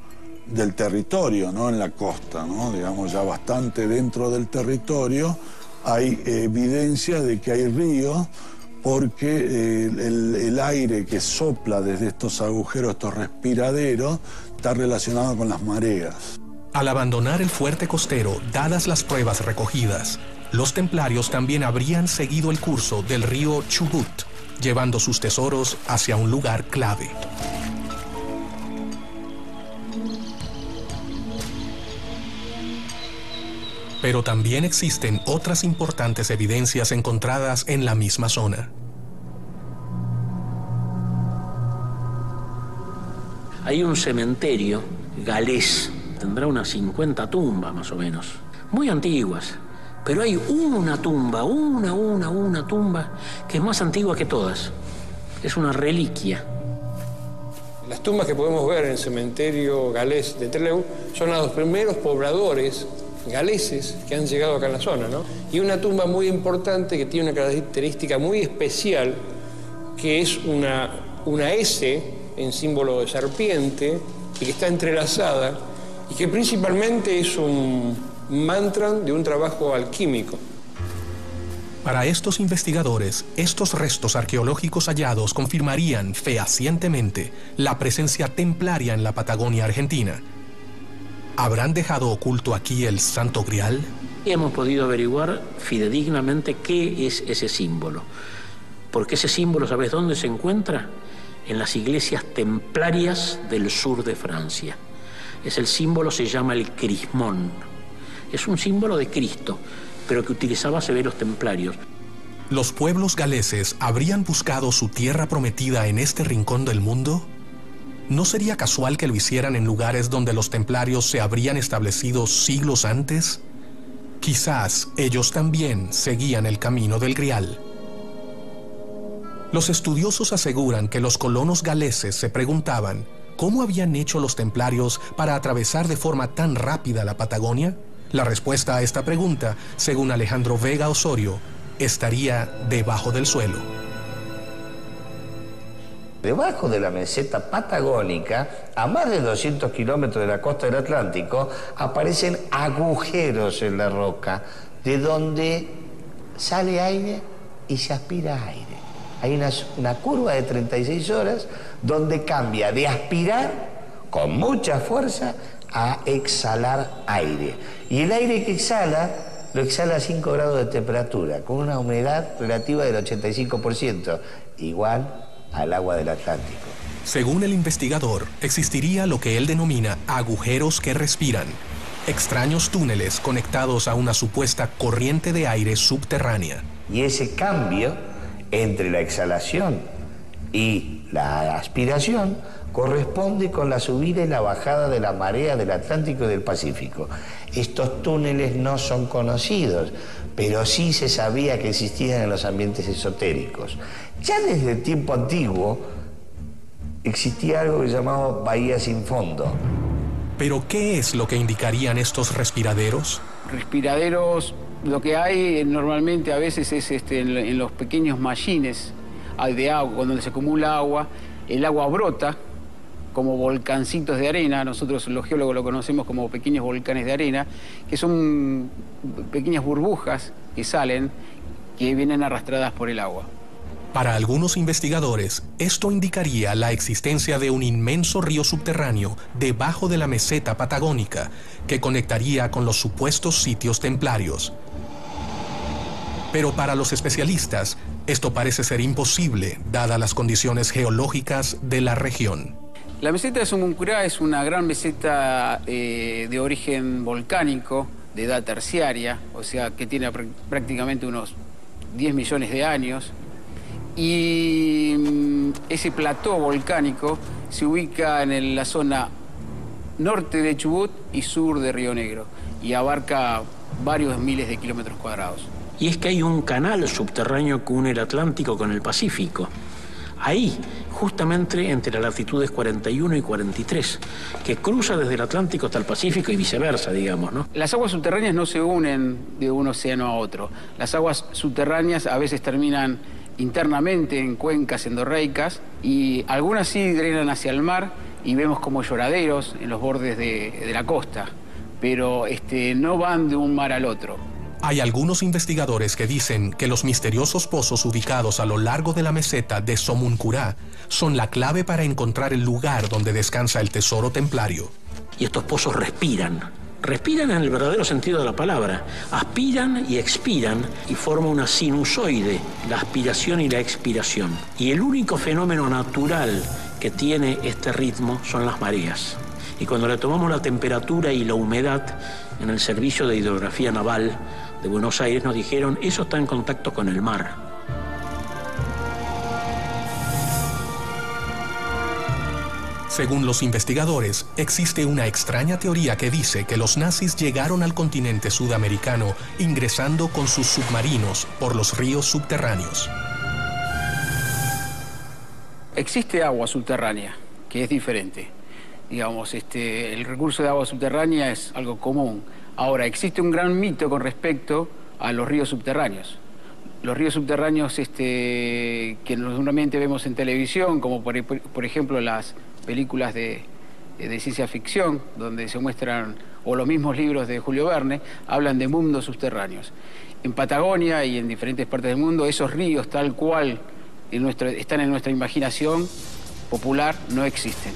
del territorio, ¿no? En la costa, ¿no? Digamos, ya bastante dentro del territorio hay evidencia de que hay ríos, porque el aire que sopla desde estos agujeros, estos respiraderos, está relacionado con las mareas. Al abandonar el fuerte costero, dadas las pruebas recogidas, los templarios también habrían seguido el curso del río Chubut, llevando sus tesoros hacia un lugar clave. Pero también existen otras importantes evidencias encontradas en la misma zona. Hay un cementerio galés, tendrá unas 50 tumbas más o menos, muy antiguas, pero hay una tumba, una tumba que es más antigua que todas, es una reliquia. Las tumbas que podemos ver en el cementerio galés de Trelew son los primeros pobladores galeses que han llegado acá en la zona, ¿no? Y una tumba muy importante que tiene una característica muy especial, que es una S en símbolo de serpiente y que está entrelazada y que principalmente es un mantra de un trabajo alquímico. Para estos investigadores, estos restos arqueológicos hallados confirmarían fehacientemente la presencia templaria en la Patagonia argentina. ¿Habrán dejado oculto aquí el Santo Grial? Hemos podido averiguar fidedignamente qué es ese símbolo. Porque ese símbolo, ¿sabes dónde se encuentra? En las iglesias templarias del sur de Francia. El símbolo se llama el crismón. Es un símbolo de Cristo, pero que utilizaba severos templarios. ¿Los pueblos galeses habrían buscado su tierra prometida en este rincón del mundo? ¿No sería casual que lo hicieran en lugares donde los templarios se habrían establecido siglos antes? Quizás ellos también seguían el camino del Grial. Los estudiosos aseguran que los colonos galeses se preguntaban ¿cómo habían hecho los templarios para atravesar de forma tan rápida la Patagonia? La respuesta a esta pregunta, según Alejandro Vega Osorio, estaría debajo del suelo. Debajo de la meseta patagónica, a más de 200 kilómetros de la costa del Atlántico, aparecen agujeros en la roca, de donde sale aire y se aspira aire. Hay una curva de 36 horas donde cambia de aspirar con mucha fuerza a exhalar aire. Y el aire que exhala, lo exhala a 5 grados de temperatura, con una humedad relativa del 85%, igual al agua del Atlántico. Según el investigador, existiría lo que él denomina agujeros que respiran, extraños túneles conectados a una supuesta corriente de aire subterránea. Y ese cambio entre la exhalación y la aspiración corresponde con la subida y la bajada de la marea del Atlántico y del Pacífico. Estos túneles no son conocidos, pero sí se sabía que existían en los ambientes esotéricos. Ya desde el tiempo antiguo existía algo que se llamaba bahía sin fondo. ¿Pero qué es lo que indicarían estos respiraderos? Respiraderos, lo que hay normalmente a veces es en los pequeños mallines de agua, donde se acumula agua, el agua brota como volcancitos de arena. Nosotros los geólogos lo conocemos como pequeños volcanes de arena, que son pequeñas burbujas que salen, que vienen arrastradas por el agua. Para algunos investigadores, esto indicaría la existencia de un inmenso río subterráneo debajo de la meseta patagónica que conectaría con los supuestos sitios templarios. Pero para los especialistas, esto parece ser imposible, dadas las condiciones geológicas de la región. La meseta de Somoncurá es una gran meseta de origen volcánico, de edad terciaria, o sea que tiene prácticamente unos 10 millones de años. Y ese plató volcánico se ubica en la zona norte de Chubut y sur de Río Negro y abarca varios miles de kilómetros cuadrados. Y es que hay un canal subterráneo que une el Atlántico con el Pacífico. Ahí, justamente entre las latitudes 41 y 43, que cruza desde el Atlántico hasta el Pacífico y viceversa, digamos, ¿no? Las aguas subterráneas no se unen de un océano a otro. Las aguas subterráneas a veces terminan internamente en cuencas endorreicas y algunas sí drenan hacia el mar y vemos como lloraderos en los bordes de la costa, pero no van de un mar al otro. Hay algunos investigadores que dicen que los misteriosos pozos ubicados a lo largo de la meseta de Somoncurá son la clave para encontrar el lugar donde descansa el tesoro templario. Y estos pozos respiran, Respiran en el verdadero sentido de la palabra. Aspiran y expiran y forma una sinusoide, la aspiración y la expiración. Y el único fenómeno natural que tiene este ritmo son las mareas. Y cuando le tomamos la temperatura y la humedad en el Servicio de Hidrografía Naval de Buenos Aires, nos dijeron, eso está en contacto con el mar. Según los investigadores, existe una extraña teoría que dice que los nazis llegaron al continente sudamericano ingresando con sus submarinos por los ríos subterráneos. Existe agua subterránea, que es diferente. Digamos, el recurso de agua subterránea es algo común. Ahora, existe un gran mito con respecto a los ríos subterráneos. Los ríos subterráneos que normalmente vemos en televisión, como por ejemplo las películas de ciencia ficción, donde se muestran, o los mismos libros de Julio Verne, hablan de mundos subterráneos. En Patagonia y en diferentes partes del mundo, esos ríos tal cual están en nuestra imaginación popular, no existen.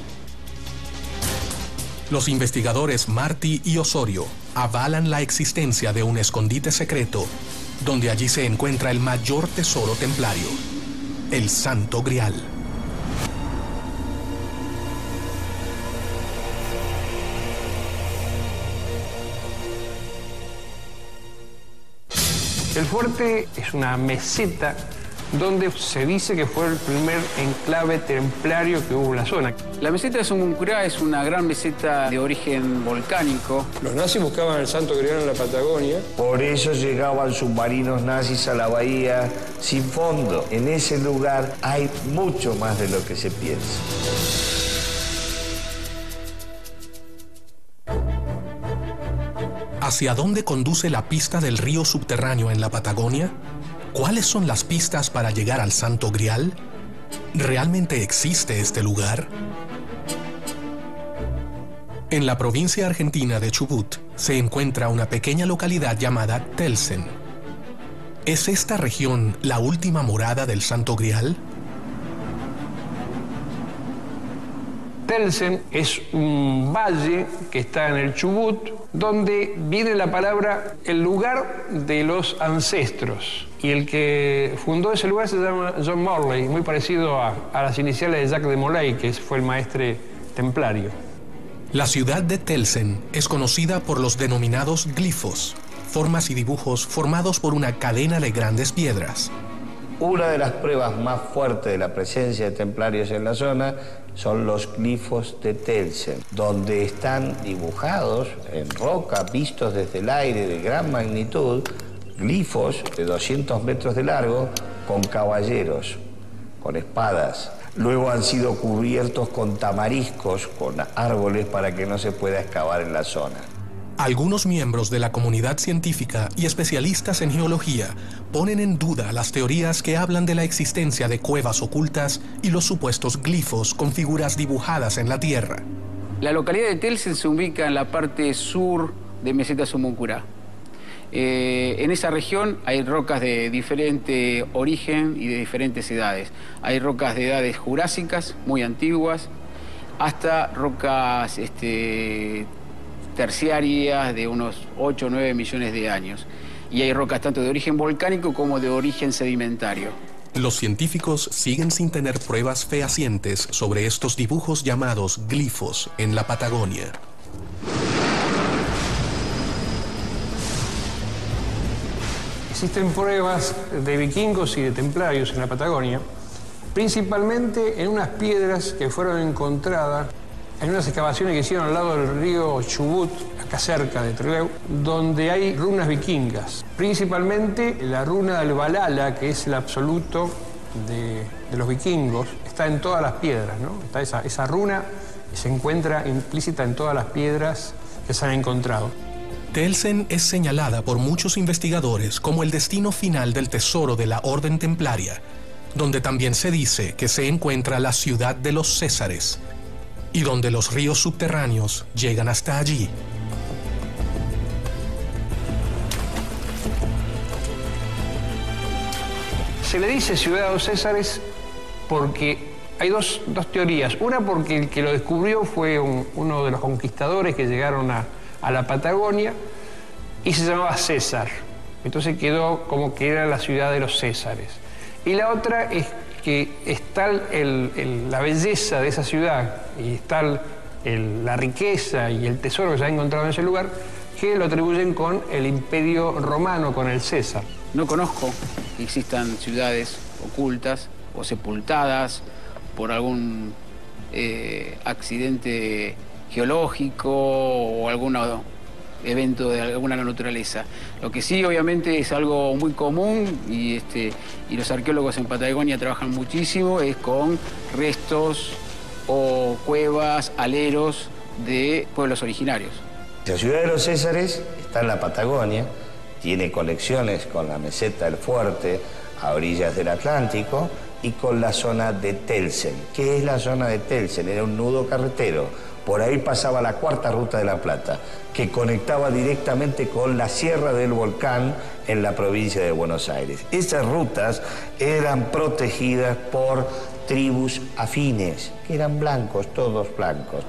Los investigadores Martí y Osorio avalan la existencia de un escondite secreto, donde allí se encuentra el mayor tesoro templario, el Santo Grial. El fuerte es una meseta donde se dice que fue el primer enclave templario que hubo en la zona. La meseta de Sumuncurá es una gran meseta de origen volcánico. Los nazis buscaban el Santo Grial en la Patagonia. Por eso llegaban submarinos nazis a la bahía sin fondo. En ese lugar hay mucho más de lo que se piensa. ¿Hacia dónde conduce la pista del río subterráneo en la Patagonia? ¿Cuáles son las pistas para llegar al Santo Grial? ¿Realmente existe este lugar? En la provincia argentina de Chubut se encuentra una pequeña localidad llamada Telsen. ¿Es esta región la última morada del Santo Grial? Telsen es un valle que está en el Chubut, donde viene la palabra el lugar de los ancestros. Y el que fundó ese lugar se llama John Morley, muy parecido a las iniciales de Jacques de Molay, que fue el maestre templario. La ciudad de Telsen es conocida por los denominados glifos, formas y dibujos formados por una cadena de grandes piedras. Una de las pruebas más fuertes de la presencia de templarios en la zona son los glifos de Telsen, donde están dibujados en roca, vistos desde el aire de gran magnitud, glifos de 200 metros de largo con caballeros, con espadas. Luego han sido cubiertos con tamariscos, con árboles para que no se pueda excavar en la zona. Algunos miembros de la comunidad científica y especialistas en geología ponen en duda las teorías que hablan de la existencia de cuevas ocultas y los supuestos glifos con figuras dibujadas en la tierra. La localidad de Telsen se ubica en la parte sur de Meseta Sumuncurá. En esa región hay rocas de diferente origen y de diferentes edades. Hay rocas de edades jurásicas, muy antiguas, hasta rocas terciarias de unos 8 o 9 millones de años. Y hay rocas tanto de origen volcánico como de origen sedimentario. Los científicos siguen sin tener pruebas fehacientes sobre estos dibujos llamados glifos en la Patagonia. Existen pruebas de vikingos y de templarios en la Patagonia, principalmente en unas piedras que fueron encontradas en unas excavaciones que hicieron al lado del río Chubut, acá cerca de Trelew, donde hay runas vikingas. Principalmente la runa del Valhalla, que es el absoluto de los vikingos, está en todas las piedras, ¿no? Está esa runa se encuentra implícita en todas las piedras que se han encontrado. Telsen es señalada por muchos investigadores como el destino final del tesoro de la Orden Templaria, donde también se dice que se encuentra la ciudad de los Césares, y donde los ríos subterráneos llegan hasta allí. Se le dice ciudad de los Césares porque hay dos teorías. Una porque el que lo descubrió fue uno de los conquistadores que llegaron a a la Patagonia y se llamaba César. Entonces quedó como que era la ciudad de los Césares. Y la otra es que está la belleza de esa ciudad y está la riqueza y el tesoro que se ha encontrado en ese lugar, que lo atribuyen con el Imperio Romano, con el César. No conozco que existan ciudades ocultas o sepultadas por algún accidente geológico o algún evento de alguna naturaleza. Lo que sí, obviamente, es algo muy común y los arqueólogos en Patagonia trabajan muchísimo, es con restos o cuevas, aleros de pueblos originarios. La ciudad de los Césares está en la Patagonia, tiene conexiones con la meseta del Fuerte, a orillas del Atlántico, y con la zona de Telsen. ¿Qué es la zona de Telsen? Era un nudo carretero. Por ahí pasaba la cuarta ruta de la Plata, que conectaba directamente con la Sierra del Volcán en la provincia de Buenos Aires. Esas rutas eran protegidas por tribus afines, que eran blancos, todos blancos.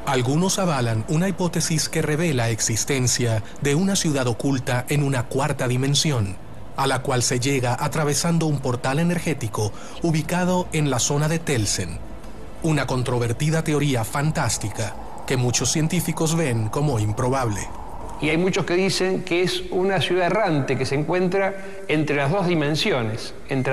Algunos avalan una hipótesis que revela existencia de una ciudad oculta en una cuarta dimensión, a la cual se llega atravesando un portal energético ubicado en la zona de Telsen. Una controvertida teoría fantástica que muchos científicos ven como improbable. Y hay muchos que dicen que es una ciudad errante que se encuentra entre las dos dimensiones, entre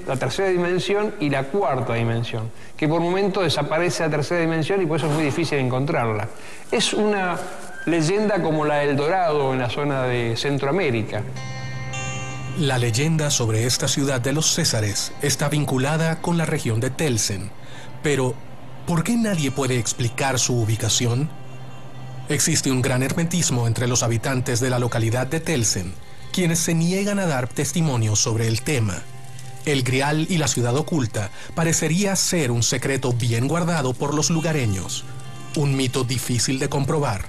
la tercera dimensión y la cuarta dimensión, que por momento desaparece la tercera dimensión y por eso es muy difícil encontrarla. Es una leyenda como la del Dorado en la zona de Centroamérica. La leyenda sobre esta ciudad de los Césares está vinculada con la región de Telsen. Pero, ¿por qué nadie puede explicar su ubicación? Existe un gran hermetismo entre los habitantes de la localidad de Telsen, quienes se niegan a dar testimonio sobre el tema. El Grial y la ciudad oculta parecería ser un secreto bien guardado por los lugareños, un mito difícil de comprobar,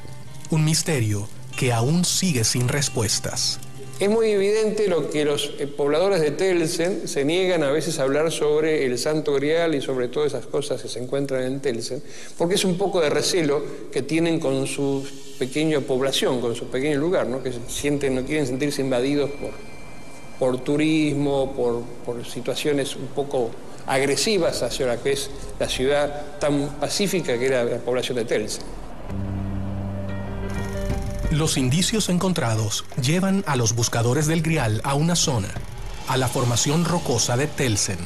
un misterio que aún sigue sin respuestas. Es muy evidente lo que los pobladores de Telsen se niegan a veces a hablar sobre el Santo Grial y sobre todas esas cosas que se encuentran en Telsen, porque es un poco de recelo que tienen con su pequeña población, con su pequeño lugar, ¿no? Que no quieren sentirse invadidos por turismo, por situaciones un poco agresivas hacia la que es la ciudad tan pacífica que era la población de Telsen. Los indicios encontrados llevan a los buscadores del Grial a una zona, a la formación rocosa de Telsen.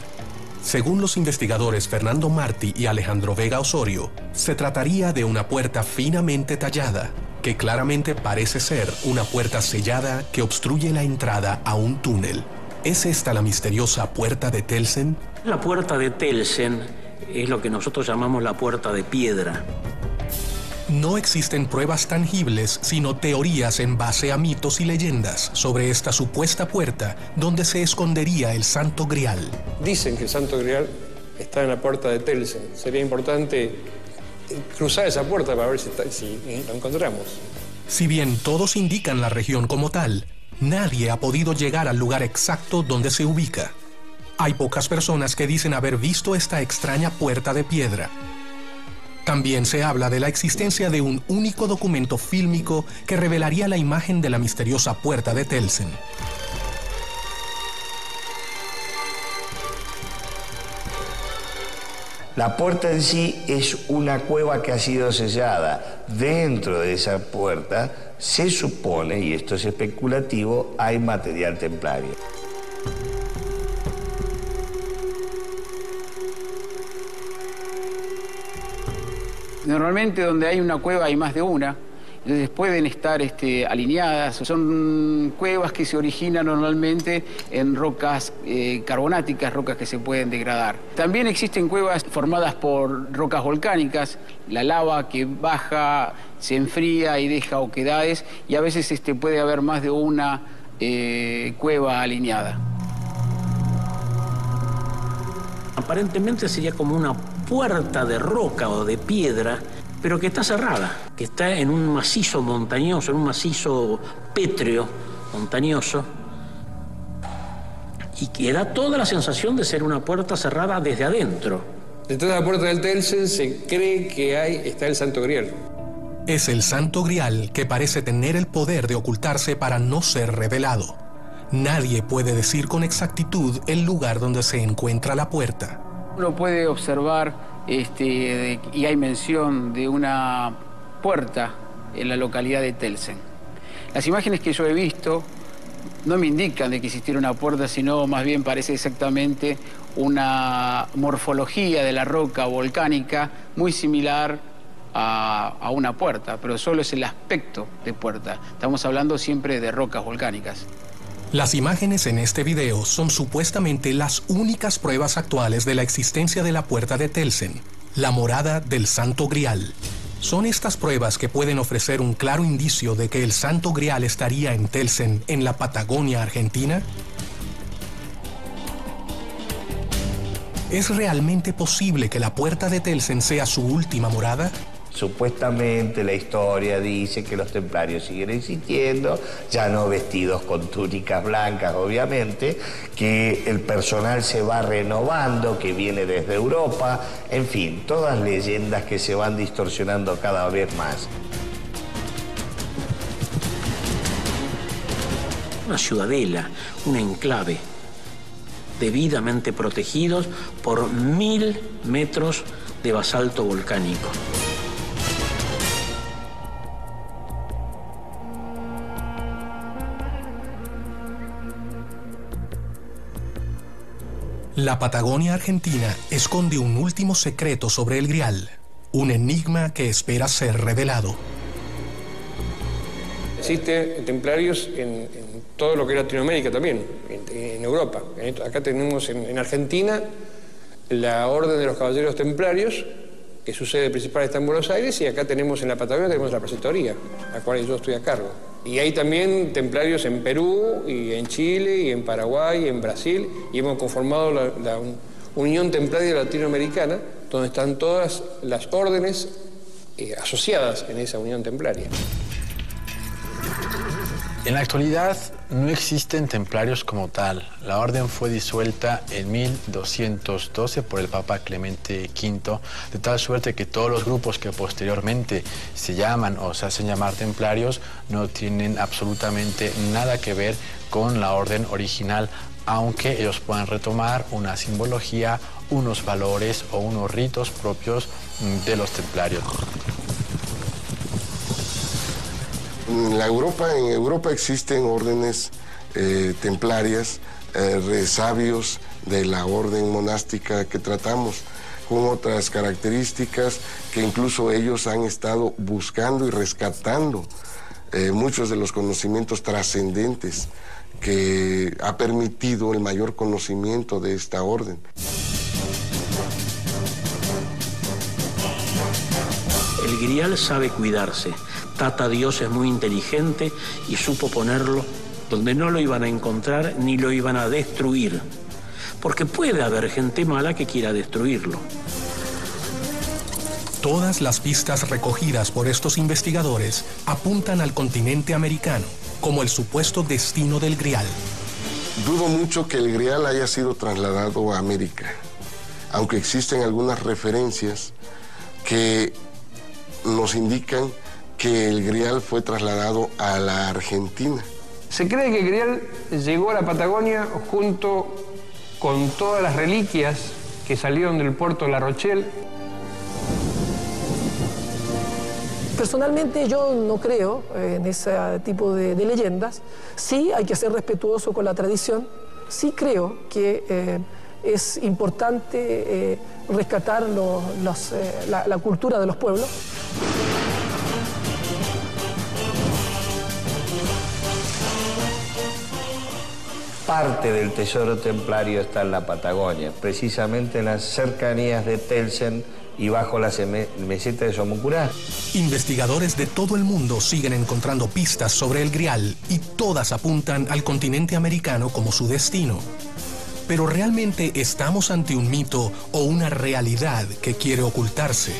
Según los investigadores Fernando Martí y Alejandro Vega Osorio, se trataría de una puerta finamente tallada, que claramente parece ser una puerta sellada que obstruye la entrada a un túnel. ¿Es esta la misteriosa puerta de Telsen? La puerta de Telsen es lo que nosotros llamamos la puerta de piedra. No existen pruebas tangibles, sino teorías en base a mitos y leyendas sobre esta supuesta puerta donde se escondería el Santo Grial. Dicen que el Santo Grial está en la puerta de Telsen. Sería importante cruzar esa puerta para ver si lo encontramos. Si bien todos indican la región como tal, nadie ha podido llegar al lugar exacto donde se ubica. Hay pocas personas que dicen haber visto esta extraña puerta de piedra. También se habla de la existencia de un único documento fílmico que revelaría la imagen de la misteriosa puerta de Telsen. La puerta en sí es una cueva que ha sido sellada. Dentro de esa puerta se supone, y esto es especulativo, hay material templario. Normalmente donde hay una cueva hay más de una, entonces pueden estar alineadas. Son cuevas que se originan normalmente en rocas carbonáticas, rocas que se pueden degradar. También existen cuevas formadas por rocas volcánicas, la lava que baja, se enfría y deja oquedades, y a veces puede haber más de una cueva alineada. Aparentemente sería como una puerta de roca o de piedra, pero que está cerrada, que está en un macizo montañoso, en un macizo pétreo montañoso, y que da toda la sensación de ser una puerta cerrada desde adentro. Detrás de la puerta del Telsen se cree que está el Santo Grial. Es el Santo Grial que parece tener el poder de ocultarse para no ser revelado. Nadie puede decir con exactitud el lugar donde se encuentra la puerta. Uno puede observar, y hay mención de una puerta en la localidad de Telsen. Las imágenes que yo he visto no me indican de que existiera una puerta, sino más bien parece exactamente una morfología de la roca volcánica muy similar a una puerta, pero solo es el aspecto de puerta. Estamos hablando siempre de rocas volcánicas. Las imágenes en este video son supuestamente las únicas pruebas actuales de la existencia de la puerta de Telsen, la morada del Santo Grial. ¿Son estas pruebas que pueden ofrecer un claro indicio de que el Santo Grial estaría en Telsen, en la Patagonia Argentina? ¿Es realmente posible que la puerta de Telsen sea su última morada? Supuestamente la historia dice que los templarios siguen existiendo, ya no vestidos con túnicas blancas, obviamente, que el personal se va renovando, que viene desde Europa, en fin, todas leyendas que se van distorsionando cada vez más. Una ciudadela, un enclave, debidamente protegidos por 1000 metros de basalto volcánico. La Patagonia Argentina esconde un último secreto sobre el Grial, un enigma que espera ser revelado. Existen templarios en todo lo que es Latinoamérica también, en Europa. Acá tenemos en Argentina la Orden de los Caballeros Templarios, que su sede principal está en Buenos Aires, y acá tenemos en la Patagonia tenemos la preceptoría, la cual yo estoy a cargo. Y hay también templarios en Perú, y en Chile, y en Paraguay, y en Brasil, y hemos conformado la Unión Templaria Latinoamericana, donde están todas las órdenes asociadas en esa Unión Templaria. En la actualidad no existen templarios como tal. La orden fue disuelta en 1212 por el Papa Clemente V, de tal suerte que todos los grupos que posteriormente se llaman o se hacen llamar templarios no tienen absolutamente nada que ver con la orden original, aunque ellos puedan retomar una simbología, unos valores o unos ritos propios de los templarios. En Europa existen órdenes templarias, sabios de la orden monástica que tratamos, con otras características que incluso ellos han estado buscando y rescatando muchos de los conocimientos trascendentes que ha permitido el mayor conocimiento de esta orden. El Grial sabe cuidarse. Tata Dios es muy inteligente y supo ponerlo donde no lo iban a encontrar ni lo iban a destruir. Porque puede haber gente mala que quiera destruirlo. Todas las pistas recogidas por estos investigadores apuntan al continente americano como el supuesto destino del Grial. Dudo mucho que el Grial haya sido trasladado a América, aunque existen algunas referencias que nos indican que el Grial fue trasladado a la Argentina. Se cree que el Grial llegó a la Patagonia junto con todas las reliquias que salieron del puerto de La Rochelle. Personalmente yo no creo en ese tipo de leyendas. Sí hay que ser respetuoso con la tradición. Sí creo que es importante rescatar la cultura de los pueblos. Parte del tesoro templario está en la Patagonia, precisamente en las cercanías de Telsen y bajo la meseta de Somoncurá. Investigadores de todo el mundo siguen encontrando pistas sobre el Grial y todas apuntan al continente americano como su destino. Pero ¿realmente estamos ante un mito o una realidad que quiere ocultarse?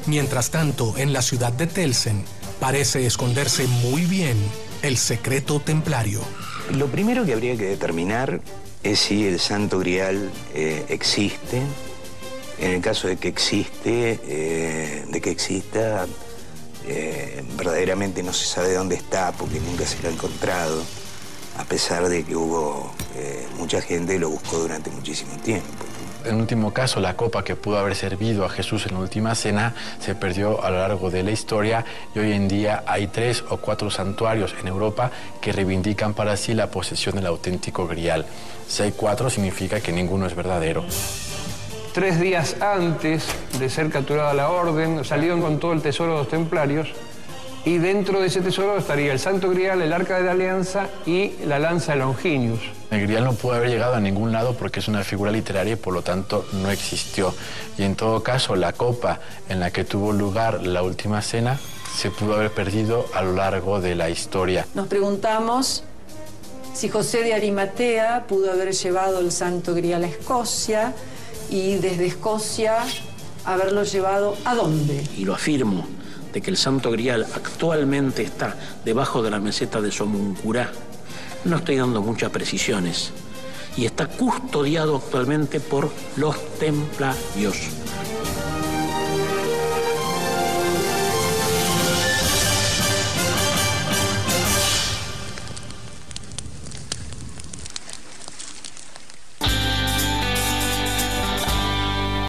Mientras tanto, en la ciudad de Telsen parece esconderse muy bien el secreto templario. Lo primero que habría que determinar es si el Santo Grial existe. En el caso de que exista, verdaderamente no se sabe dónde está porque nunca se lo ha encontrado, a pesar de que hubo mucha gente que lo buscó durante muchísimo tiempo. En último caso, la copa que pudo haber servido a Jesús en la última cena se perdió a lo largo de la historia y hoy en día hay 3 o 4 santuarios en Europa que reivindican para sí la posesión del auténtico grial. Si hay 4 significa que ninguno es verdadero. 3 días antes de ser capturada la orden, salieron con todo el tesoro de los templarios y dentro de ese tesoro estaría el Santo Grial, el Arca de la Alianza y la lanza de Longinius. El grial no pudo haber llegado a ningún lado porque es una figura literaria y por lo tanto no existió. Y en todo caso, la copa en la que tuvo lugar la última cena se pudo haber perdido a lo largo de la historia. Nos preguntamos si José de Arimatea pudo haber llevado el Santo Grial a Escocia y desde Escocia haberlo llevado ¿a dónde? Y lo afirmo, de que el Santo Grial actualmente está debajo de la meseta de Somuncurá. No estoy dando muchas precisiones. Y está custodiado actualmente por los templarios.